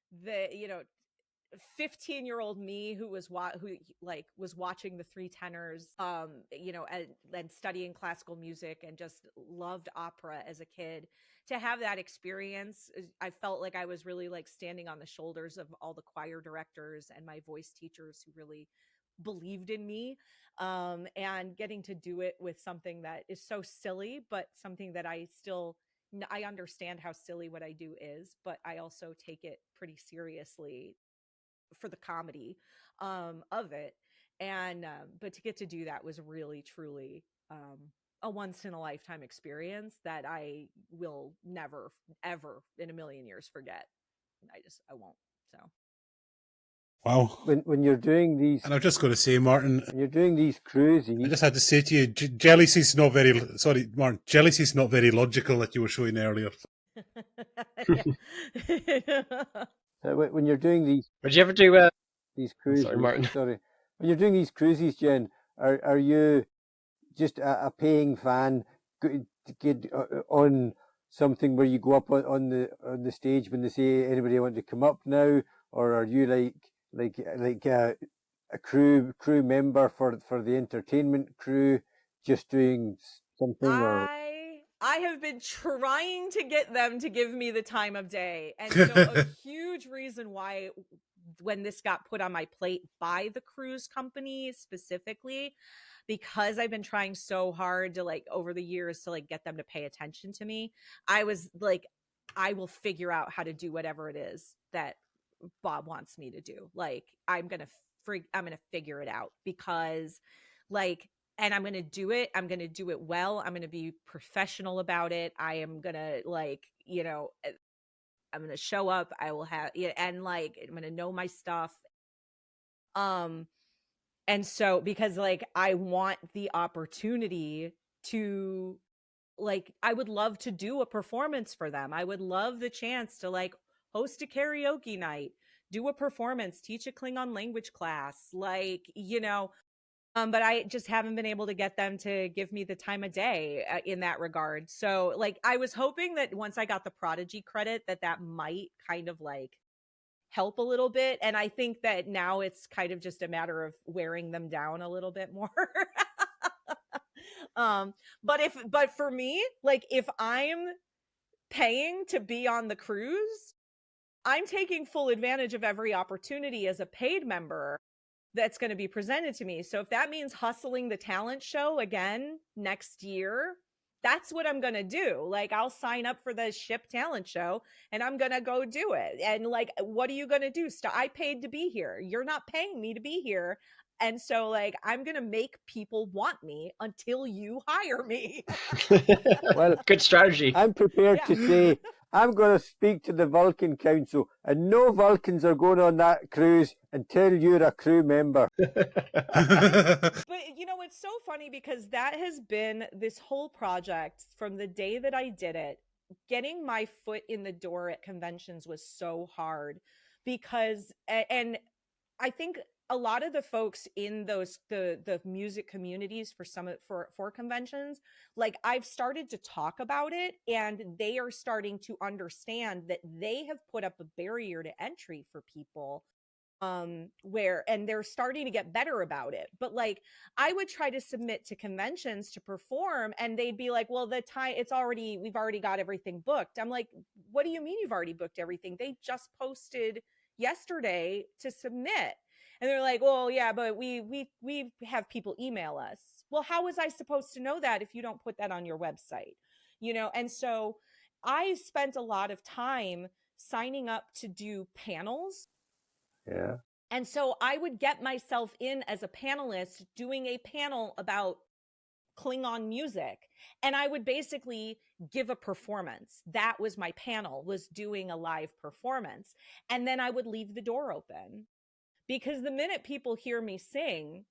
15-year-old me who was watching the three tenors, and studying classical music and just loved opera as a kid, to have that experience, I felt like I was really like standing on the shoulders of all the choir directors and my voice teachers who really believed in me, and getting to do it with something that is so silly, but something that I understand how silly what I do is, but I also take it pretty seriously for the comedy of it. And but to get to do that was really truly a once in a lifetime experience that I will never ever in a million years forget. I won't. So
Wow.
When you're doing these,
And I'm just going to say, Martin,
when you're doing these cruises,
I just had to say to you, Jealousy's not very, sorry, Martin, Jealousy's not very logical that you were showing earlier.
when you're doing
Would you ever do
these
oh,
cruises,
sorry, Martin.
sorry, when you're doing these cruises, Jen, are you just a paying fan to get on something where you go up on the stage when they say anybody want to come up now, or are you like a crew member for the entertainment crew, just doing something? Or
I have been trying to get them to give me the time of day. And so a huge reason why when this got put on my plate by the cruise company specifically, because I've been trying so hard to like over the years to like get them to pay attention to me, I was like, I will figure out how to do whatever it is that Bob wants me to do. Like I'm gonna figure it out because like and I'm going to do it. I'm going to do it well. I'm going to be professional about it. I am going to like, you know, I'm going to show up. I will have, and like, I'm going to know my stuff. And so, because like, I want the opportunity to like, I would love to do a performance for them. I would love the chance to like host a karaoke night, do a performance, teach a Klingon language class, like, you know, but I just haven't been able to get them to give me the time of day in that regard. So like, I was hoping that once I got the Prodigy credit, that might kind of like help a little bit. And I think that now it's kind of just a matter of wearing them down a little bit more. But for me, like if I'm paying to be on the cruise, I'm taking full advantage of every opportunity as a paid member that's going to be presented to me. So if that means hustling the talent show again next year, that's what I'm going to do. Like I'll sign up for the ship talent show and I'm going to go do it. And like, what are you going to do? I paid to be here. You're not paying me to be here. And so like, I'm going to make people want me until you hire me.
well,
Good strategy.
I'm prepared to say I'm going to speak to the Vulcan Council, and no Vulcans are going on that cruise until you're a crew member.
But you know, it's so funny because that has been this whole project from the day that I did it. Getting my foot in the door at conventions was so hard because, and I think a lot of the folks in those the music communities for conventions, like I've started to talk about it and they are starting to understand that they have put up a barrier to entry for people and they're starting to get better about it. But like I would try to submit to conventions to perform and they'd be like, well, we've already got everything booked. I'm like, what do you mean you've already booked everything? They just posted yesterday to submit. And they're like, well, yeah, but we have people email us. Well, how was I supposed to know that if you don't put that on your website? You know, and so I spent a lot of time signing up to do panels.
Yeah.
And so I would get myself in as a panelist doing a panel about Klingon music. And I would basically give a performance. That was my panel, was doing a live performance. And then I would leave the door open. Because the minute people hear me sing,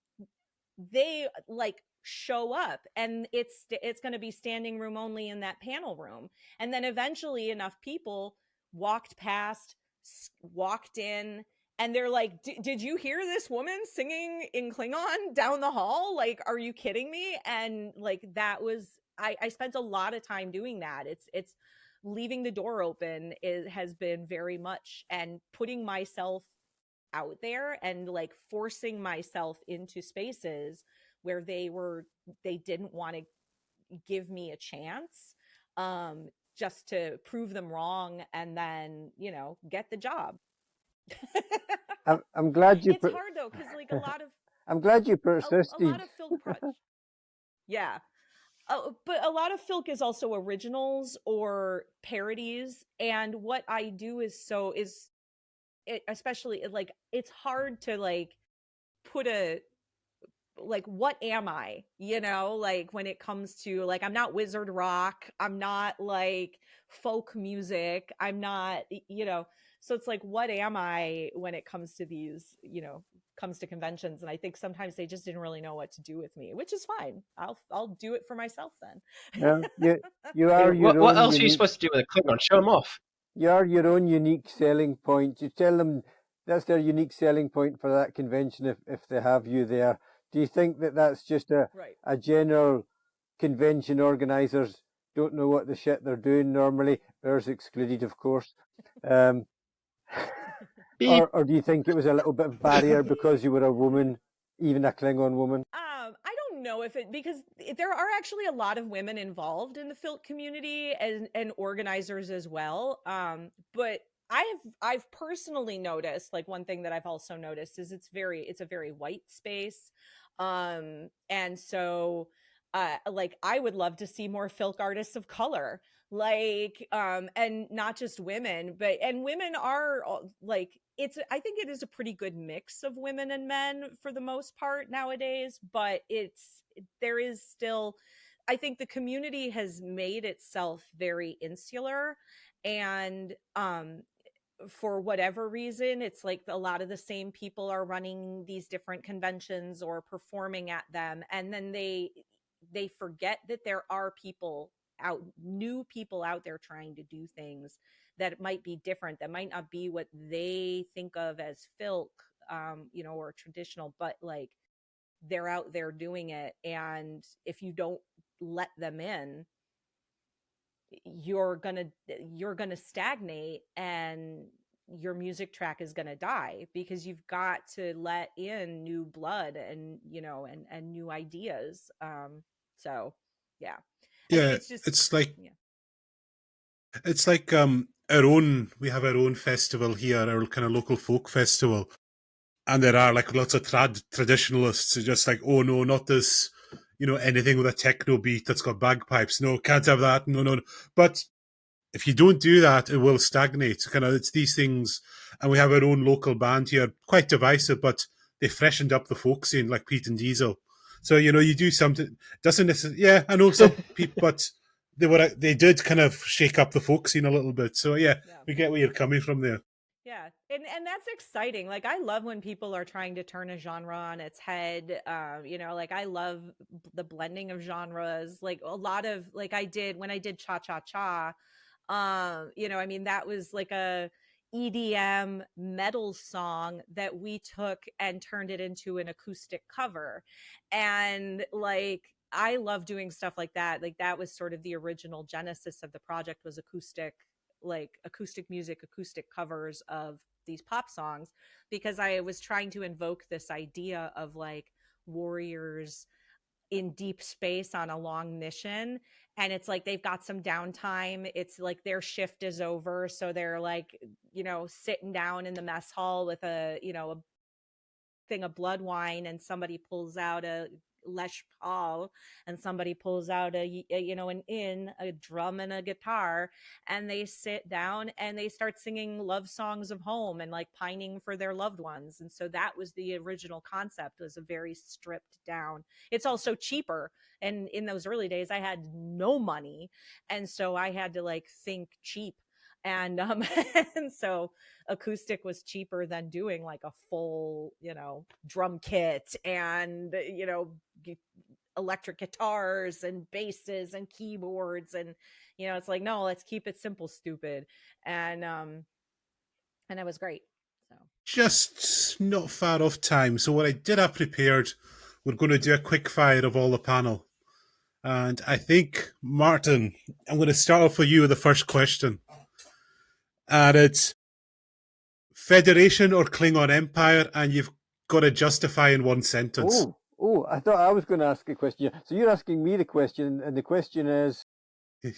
they like show up and it's going to be standing room only in that panel room. And then eventually enough people walked past, walked in, and they're like, did you hear this woman singing in Klingon down the hall? Like, are you kidding me? And like, that was, I spent a lot of time doing that. It's leaving the door open has been very much, and putting myself out there and like forcing myself into spaces where they didn't want to give me a chance, just to prove them wrong and then, you know, get the job.
I'm glad you.
It's hard though, because like a lot of
I'm glad you persisted.
a lot of Filk projects. Yeah. But a lot of Filk is also originals or parodies, and what I do is especially like it's hard to like put a like, what am I, you know, like when it comes to like, I'm not wizard rock, I'm not like folk music, I'm not, you know, so it's like, what am I when it comes to these, you know, comes to conventions? And I think sometimes they just didn't really know what to do with me, which is fine. I'll do it for myself then.
Yeah, you
I
are
mean,
your
what
own
else are you
unique.
supposed to do with a Klingon? Show them off.
You are your own unique selling point. You tell them that's their unique selling point for that convention if they have you there. Do you think that that's just
Right.
a general convention organisers don't know what the shit they're doing normally, ours excluded, of course?
Beep.
Or do you think it was a little bit of barrier because you were a woman, even a Klingon woman?
I don't know if it, because there are actually a lot of women involved in the Filt community and organizers as well. But I've personally noticed, like, one thing that I've also noticed is it's a very white space. And so like, I would love to see more Filk artists of color, like, and not just women, but, and women are like, I think it is a pretty good mix of women and men for the most part nowadays, but there is still, I think the community has made itself very insular, and for whatever reason, it's like a lot of the same people are running these different conventions or performing at them, and then they forget that there are new people out there trying to do things that might be different, that might not be what they think of as filk, you know, or traditional, but like, they're out there doing it, and if you don't let them in, you're gonna stagnate, and your music track is gonna die, because you've got to let in new blood, and, you know, and new ideas. So yeah, I think
Yeah,
it's just,
it's like
yeah.
our own. We have our own festival here, our kind of local folk festival, and there are like lots of traditionalists who just like, oh no, not this, you know, anything with a techno beat that's got bagpipes. No, can't have that. No, no. But if you don't do that, it will stagnate. Kind of, it's these things, and we have our own local band here, quite divisive, but they freshened up the folk scene, like Pete and Diesel. So you know, you do something, doesn't necessarily. Yeah, I know some people, but they did kind of shake up the folk scene a little bit. So yeah,
Yeah.
we get where you're coming from there.
Yeah. And that's exciting. Like, I love when people are trying to turn a genre on its head. You know, like, I love the blending of genres. Like, a lot of, like, when I did Cha Cha Cha, you know, I mean, that was like a EDM metal song that we took and turned it into an acoustic cover. And like, I love doing stuff like that. Like, that was sort of the original genesis of the project, was acoustic music, acoustic covers of these pop songs, because I was trying to invoke this idea of like warriors in deep space on a long mission, and it's like they've got some downtime, it's like their shift is over, so they're like, you know, sitting down in the mess hall with a, you know, a thing of blood wine, and somebody pulls out a Les Paul, and somebody pulls out you know, a drum and a guitar, and they sit down and they start singing love songs of home and like pining for their loved ones. And so that was the original concept, was a very stripped down. It's also cheaper, and in those early days I had no money, and so I had to like think cheap, and and so acoustic was cheaper than doing like a full, you know, drum kit, and, you know, electric guitars and basses and keyboards, and, you know, it's like, no, let's keep it simple, stupid. And it was great. So
Just not far off time. So what I did have prepared, we're going to do a quick fire of all the panel. And I think, Martin, I'm going to start off with you with the first question. And it's Federation or Klingon Empire, and you've got to justify in one sentence.
I thought I was going to ask a question. So you're asking me the question, and the question is,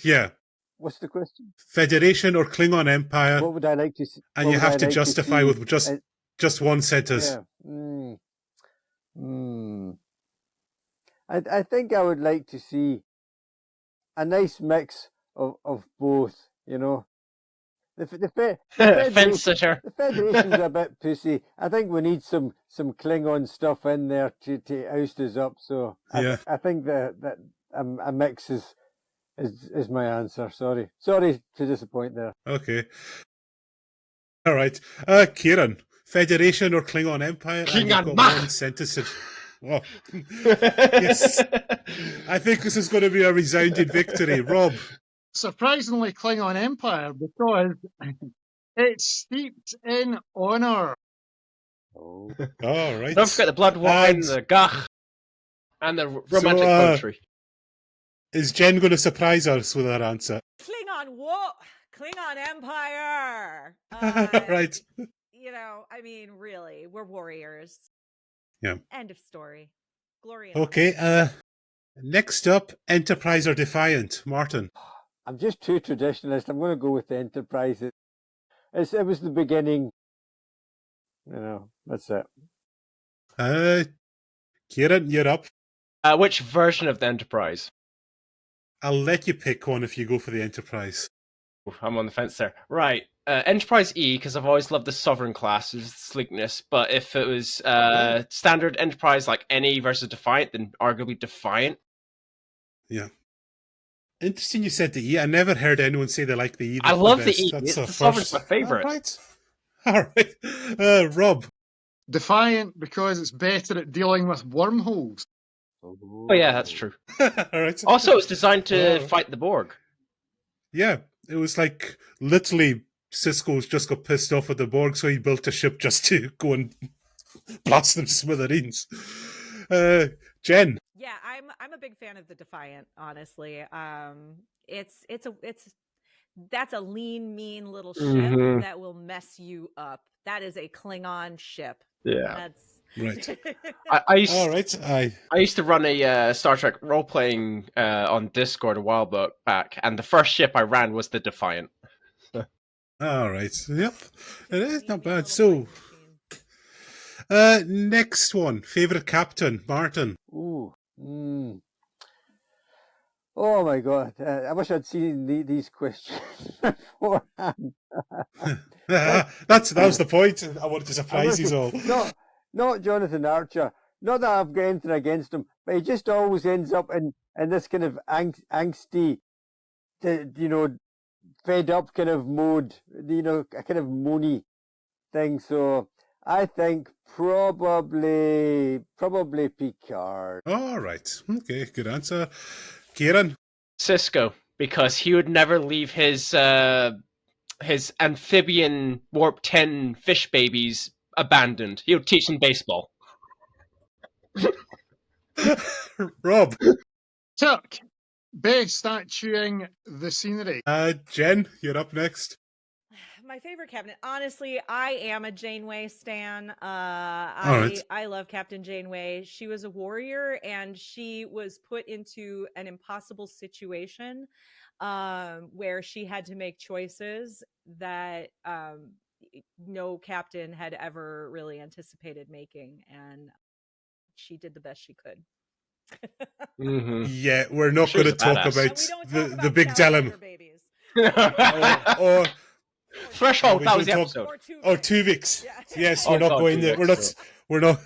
Yeah.
what's the question?
Federation or Klingon Empire,
What would I like to see?
and you have to justify with just one sentence.
Yeah. I think I would like to see a nice mix of both, you know. The
Fence
Federation,
sitter.
the Federation's a bit pussy. I think we need some Klingon stuff in there to oust us up. So
Yeah.
I think that a mix is my answer. Sorry to disappoint there.
Okay. All right. Kieran, Federation or Klingon Empire? And you've
Klingon
got
Mach.
1 sentence. Oh. Yes. I think this is going to be a resounding victory. Rob.
Surprisingly, Klingon Empire, because it's steeped in honor.
Oh.
All right.
Don't forget the blood wine,
And
the gach, and the romantic country.
Is Jen going to surprise us with her answer?
Klingon Empire.
Right.
You know, I mean, really, we're warriors.
Yeah.
End of story. Glory. And
Okay.
honor.
Next up, Enterprise or Defiant? Martin.
I'm just too traditionalist. I'm going to go with the Enterprise. It was the beginning. That's it.
Kieran, you're up.
Which version of the Enterprise?
I'll let you pick one if you go for the Enterprise.
I'm on the fence there. Right. Enterprise E, because I've always loved the Sovereign class, there's sleekness. But if it was standard Enterprise like NE versus Defiant, then arguably Defiant.
Yeah. Interesting you said the E. I never heard anyone say they like the E.
I love the
best.
E.
That's
The Sovereign's my favourite.
All right. Rob.
Defiant, because it's better at dealing with wormholes.
Oh yeah, that's true.
All right.
Also, it's designed to fight the Borg.
Yeah, it was like literally Sisko's just got pissed off at the Borg, so he built a ship just to go and blast them to smithereens. Jen.
Yeah, I'm a big fan of the Defiant, honestly. That's a lean, mean little ship that will mess you up. That is a Klingon ship.
Yeah.
That's
Right.
I used to run a Star Trek role-playing on Discord a while back, and the first ship I ran was the Defiant.
All right. Yep. It is not bad. So, next one. Favorite captain, Martin.
Ooh. Oh my God! I wish I'd seen these questions beforehand.
That was the point. I wanted to surprise you all.
Not Jonathan Archer. Not that I've got anything against him, but he just always ends up in this kind of angsty, fed up kind of mode. A kind of moany thing. So I think probably Picard.
All right. Okay. Good answer. Kieran.
Sisko, because he would never leave his amphibian warp 10 fish babies abandoned. He would teach them baseball.
Rob.
Turk, best at chewing the scenery.
Jen, you're up next.
My favorite captain, honestly, I am a Janeway stan.
Right.
I love Captain Janeway. She was a warrior, and she was put into an impossible situation where she had to make choices that no captain had ever really anticipated making, and she did the best she could.
Yeah, we're not going to talk about the big dilemma.
Babies.
or
Threshold. That was the episode.
Or
Tuvix.
Yeah.
Yes, we're not going there. We're not.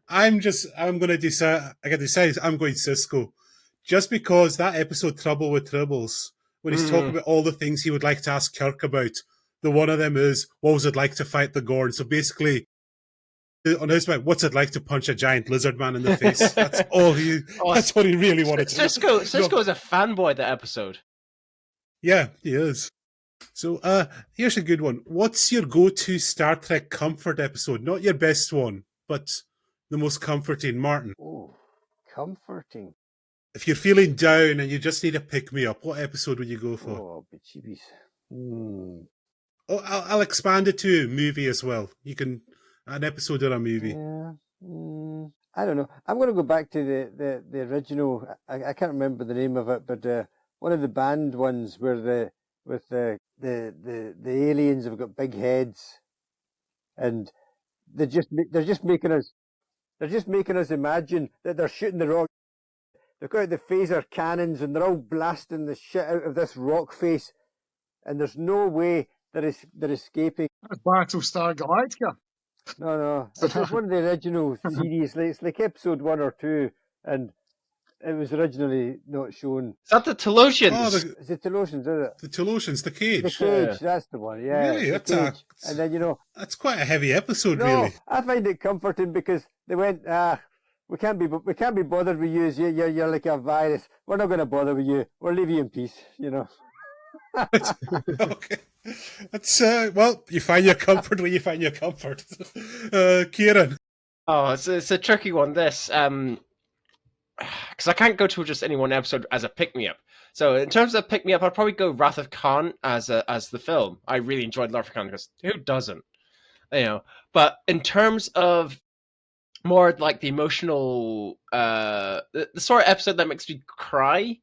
I'm going to decide. I can decide. I'm going Sisko, just because that episode, Trouble with Tribbles, when he's talking about all the things he would like to ask Kirk about. The one of them is, what was it like to fight the Gorn? So basically, on his mind, what's it like to punch a giant lizard man in the face? That's all he. That's what he really wanted to.
Cisco is a fanboy of the episode.
Yeah, he is. So, here's a good one. What's your go-to Star Trek comfort episode? Not your best one, but the most comforting, Martin.
Oh, comforting.
If you're feeling down and you just need a pick-me-up, what episode would you go for?
Oh, bejeebies.
Oh, I'll expand it to a movie as well. You can an episode or a movie.
Yeah. I don't know. I'm going to go back to the original. I can't remember the name of it, but one of the band ones where the aliens have got big heads, and they're just making us imagine that they're shooting the rock. They've got the phaser cannons and they're all blasting the shit out of this rock face, and there's no way they're escaping.
That's Battlestar Galactica.
No, it's one of the original series. It's like episode 1 or 2, and it was originally not shown.
Is that the Telosians?
Oh,
Is it Telosians, is it?
the Telosians, the cage.
The Cage, that's the one, yeah.
Really?
The Cage. And then,
that's quite a heavy episode,
no,
really.
I find it comforting because they went, we can't be bothered with you. You're like a virus. We're not going to bother with you. We'll leave you in peace,
Okay. That's, well, you find your comfort where you find your comfort. Kieran.
Oh, it's a tricky one, this. Because I can't go to just any one episode as a pick-me-up. So in terms of pick-me-up, I'd probably go Wrath of Khan as the film. I really enjoyed Wrath of Khan because who doesn't? But in terms of more like the emotional, the sort of episode that makes me cry,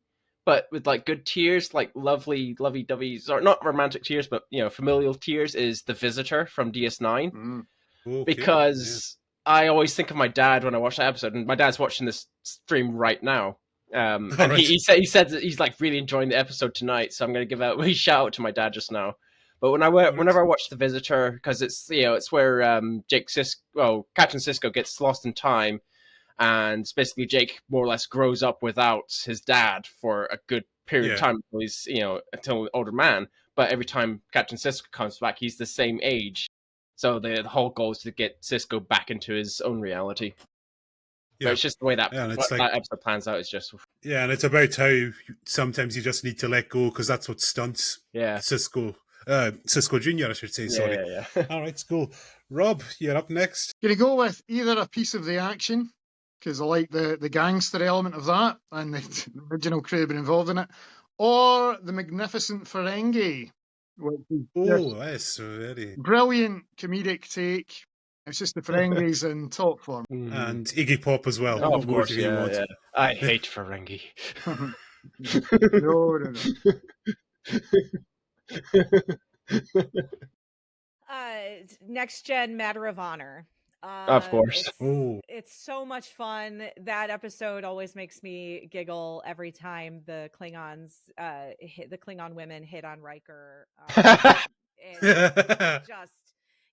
but with like good tears, like lovey-dovey, or not romantic tears, but familial tears, is The Visitor from DS9.
Okay,
because I always think of my dad when I watch that episode, and my dad's watching this stream right now. And
right.
he said that he's like really enjoying the episode tonight, so I'm going to give a wee shout out to my dad just now. But whenever I watch The Visitor, because it's it's where Captain Sisko gets lost in time, and basically Jake more or less grows up without his dad for a good period of time until he's until an older man. But every time Captain Sisko comes back, he's the same age. So the whole goal is to get Sisko back into his own reality. Yeah. But it's just the way that that episode plans out. Is just
and it's about how sometimes you just need to let go because that's what stunts Sisko Jr. I should say. Sorry.
Yeah.
All right, cool. Rob, you're up next.
Gonna go with either a piece of the action, because I like the gangster element of that and the original crew have been involved in it, or the Magnificent Ferengi.
That's very
brilliant comedic take. It's just the Ferengis in top form.
And Iggy Pop as well.
Oh, of course, yeah. I hate Ferengi.
No.
Next Gen Matter of Honor.
Of course.
It's so much fun. That episode always makes me giggle every time the Klingons, the Klingon women hit on Riker.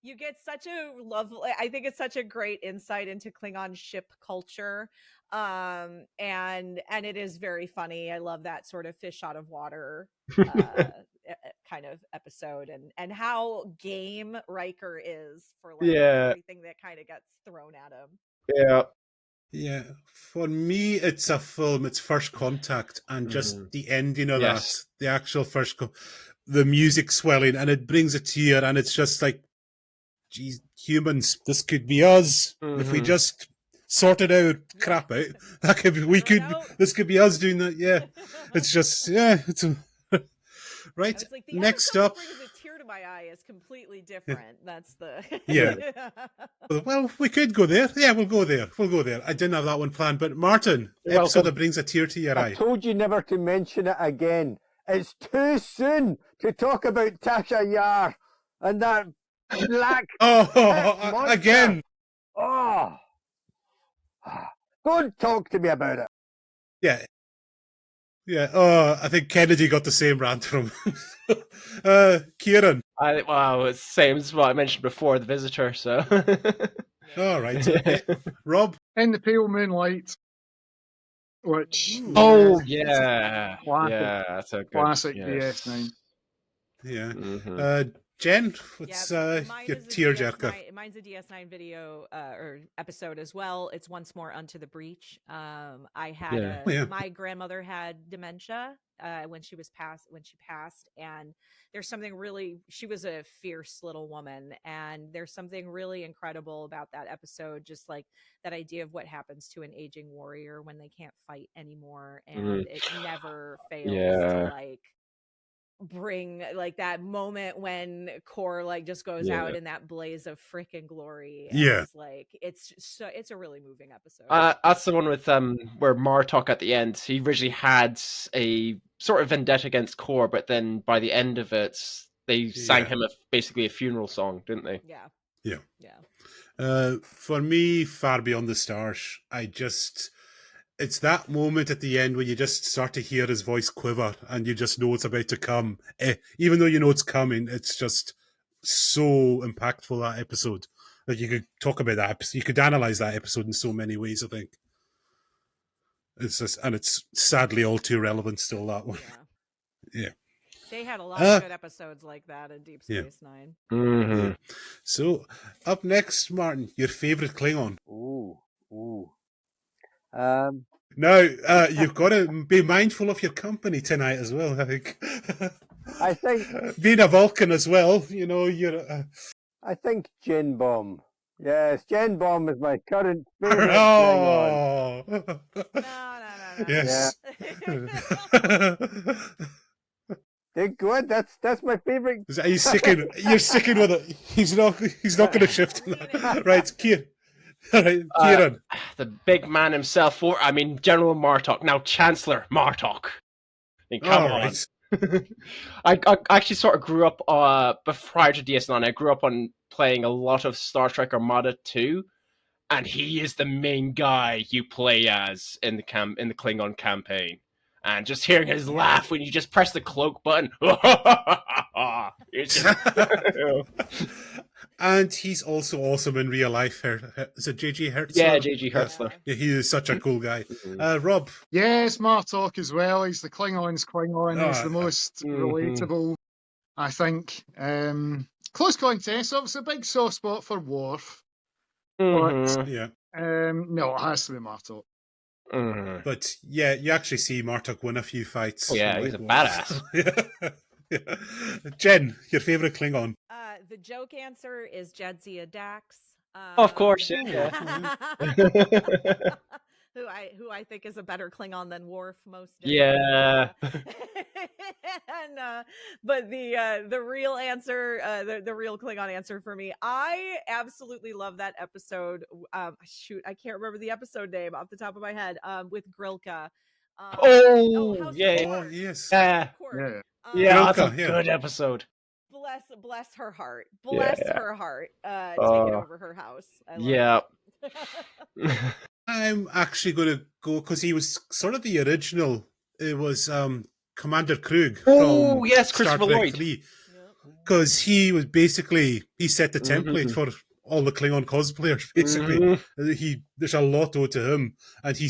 You get such a lovely, I think it's such a great insight into Klingon ship culture. And it is very funny. I love that sort of fish out of water kind of episode, and how game Riker is for everything that kind of gets thrown at him.
Yeah. For me, it's a film. It's First Contact, and just the ending of that, the actual the music swelling, and it brings a tear, and it's just like, geez, humans, this could be us if we just sorted out crap out. That could be, this could be us doing that. Yeah, it's just it's right.
Like,
next up,
brings a tear to my eye is completely different. That's the
Well, we could go there. Yeah, we'll go there. I didn't have that one planned, but Martin, episode that brings a tear to your eye.
I told you never to mention it again. It's too soon to talk about Tasha Yar and that black
again.
Don't talk to me about it.
Yeah. I think Kennedy got the same rant from Kieran.
It's the same as what I mentioned before, The Visitor. So.
All right. Rob?
In the Pale Moonlight, which...
yeah.
Classic,
that's a good...
Classic DS9.
Yeah. Jen, what's your tearjerker?
Mine's a DS9 video or episode as well. It's Once More Unto the Breach. I had my grandmother had dementia when she passed, and there's something really, she was a fierce little woman, and there's something really incredible about that episode, just like that idea of what happens to an aging warrior when they can't fight anymore, and it never fails to like bring like that moment when Kor like just goes out in that blaze of frickin' glory. It's like it's a really moving episode.
That's the one with where Martok at the end, he originally had a sort of vendetta against Kor, but then by the end of it they sang him basically a funeral song, didn't they?
For me, Far Beyond the Stars, I just it's that moment at the end where you just start to hear his voice quiver and you just know it's about to come. Even though you know it's coming, it's just so impactful, that episode. Like, you could talk about that episode, you could analyze that episode in so many ways, I think. It's just, and it's sadly all too relevant still, that one. Yeah.
They had a lot of good episodes like that in Deep
Yeah.
Space Nine.
Mm-hmm.
Yeah. So, up next, Martin, your favourite Klingon.
Ooh.
Now, you've got to be mindful of your company tonight as well, I think.
I think
Being a Vulcan as well, you know, you're...
I think Jen Bomb. Yes, Jen Bomb is my current favorite Klingon.
Oh!
No.
Yes.
Good. That's my favorite.
You're sticking with it. He's not going to shift. Right, Kieran. All right, Kieran.
The big man himself, General Martok, now Chancellor Martok. Come on.
Right.
I actually sort of grew up prior to DS9. I grew up on playing a lot of Star Trek Armada 2, and he is the main guy you play as in the Klingon campaign. And just hearing his laugh when you just press the cloak button. It's just...
And he's also awesome in real life. Is it J.G. Hertzler?
Yeah, J.G. Hertzler.
Yeah, he is such a cool guy. Rob?
Yes, Martok as well. He's the Klingon's Klingon. He's the most relatable, I think. Close contest. Obviously, a big soft spot for Worf.
Mm-hmm.
But,
Yeah.
no, it has to be Martok.
Mm-hmm.
But yeah, you actually see Martok win a few fights.
Yeah, he's a badass.
Yeah. Jen, your favourite Klingon?
The joke answer is Jadzia Dax.
Of course, yeah.
who I think is a better Klingon than Worf most days.
Yeah.
But the real answer, the real Klingon answer for me, I absolutely love that episode. Shoot, I can't remember the episode name off the top of my head. With Grilka.
House
House
yeah.
of
Oh,
Quark.
yes.
Yeah.
Yeah.
Yeah, that's a
Grilka, yeah.
good episode.
Bless her heart. Bless her heart. Taking over her house. I love
Yeah.
it.
I'm actually going to go, because he was sort of the original. It was Commander Krug from
yes,
Star
Christopher
Trek
Lloyd.
3. Because he was basically, he set the template for all the Klingon cosplayers, basically. There's a lot owed to him. And he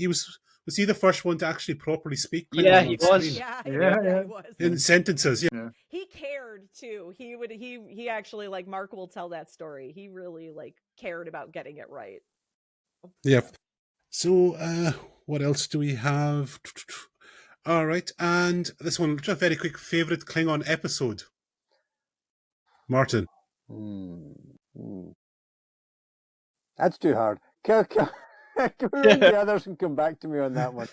was he the first one to actually properly speak Klingon
Yeah,
on
he
screen?
was.
Yeah,
Yeah.
he was.
In sentences, yeah.
He cared too. He actually, like, Mark will tell that story. He really, like, cared about getting it right.
Yep. So, what else do we have? All right, and this one, just a very quick favourite Klingon episode. Martin.
That's too hard. Can the others and come back to me on that one?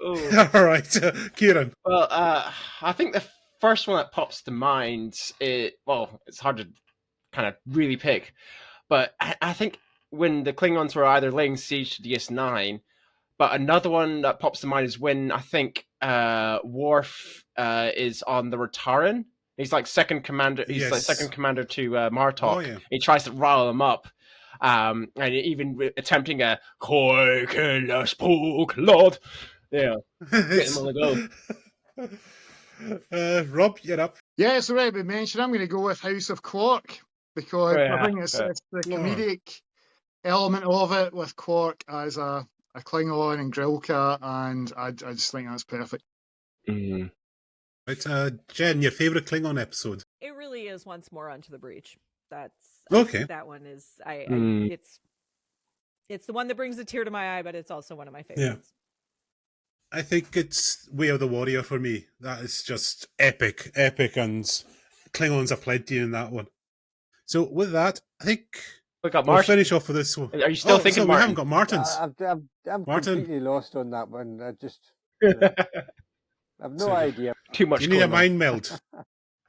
All right, Kieran.
Well, I think the first one that pops to mind, it's hard to kind of really pick, but I think when the Klingons were either laying siege to DS9, but another one that pops to mind is when I think Worf is on the Rataran. He's like second commander. He's like second commander to Martok.
Oh, yeah.
He tries to rile him up, and even attempting a "Koi Killer Spook Lord." Yeah, get him on the
go. Rob, you're up.
Yeah, it's already been mentioned. I'm going to go with House of Quark because I think it's the comedic element of it with Quark as a Klingon and Grilka, and I just think that's perfect.
Mm-hmm.
Right, Jen, your favourite Klingon episode?
It really is Once More Onto the Breach. That's
okay.
That one is it's the one that brings a tear to my eye, but it's also one of my favorites.
Yeah. I think it's Way of the Warrior for me. That is just epic, and Klingons are plenty in that one. So with that, I think we'll finish off with this one.
Are you still thinking Martin?
We haven't got Martin's.
I'm completely lost on that one. I just I've no idea.
Too much.
Do you need a mind meld?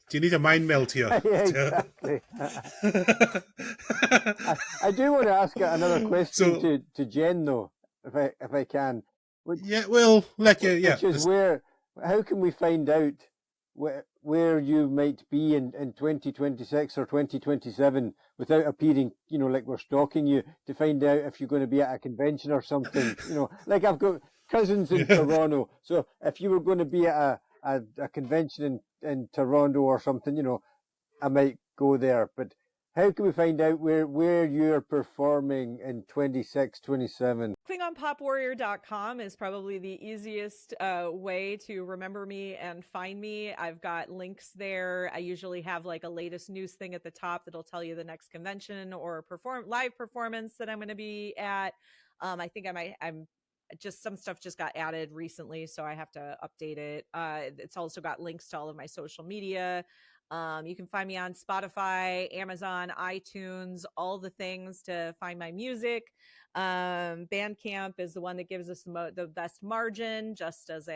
Do you need a mind melt here?
Yeah, exactly. I do want to ask another question to Jen, though, if I can.
Yeah, we'll let you. Yeah,
which is how can we find out where you might be in 2026 or 2027 without appearing, like we're stalking you, to find out if you're going to be at a convention or something. Like I've got cousins in Toronto, so if you were going to be at a convention in Toronto or something, I might go there. But how can we find out where you're performing in 26, 27?
KlingonPopWarrior.com is probably the easiest way to remember me and find me. I've got links there. I usually have like a latest news thing at the top that'll tell you the next convention or live performance that I'm going to be at. I think I'm just, some stuff just got added recently, so I have to update it. It's also got links to all of my social media. You can find me on Spotify, Amazon, iTunes, all the things to find my music. Bandcamp is the one that gives us the best margin, just as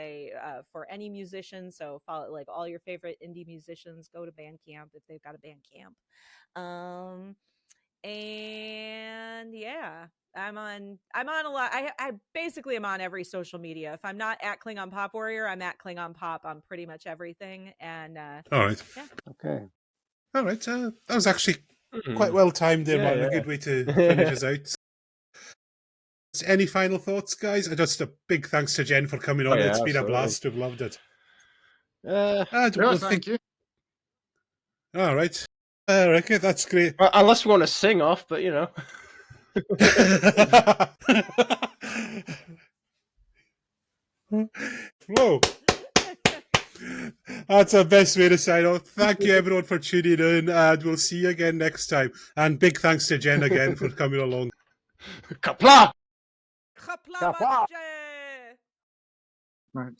for any musician. So follow, like, all your favorite indie musicians, go to Bandcamp if they've got a Bandcamp. And yeah, I'm on a lot. I basically am on every social media. If I'm not at Klingon Pop Warrior, I'm at Klingon Pop on pretty much everything. And
all right.
Yeah.
Okay.
All right. That was actually quite well timed there, Martin. A good way to finish us out. Any final thoughts, guys? Just a big thanks to Jen for coming on. It's been a blast. We've loved it.
Thank you.
All right. Okay, that's great.
Well, unless we want to sing off, but
Whoa. That's the best way to sign off. Thank you, everyone, for tuning in, and we'll see you again next time. And big thanks to Jen again for coming along.
Kapla!
Kapla!
Right.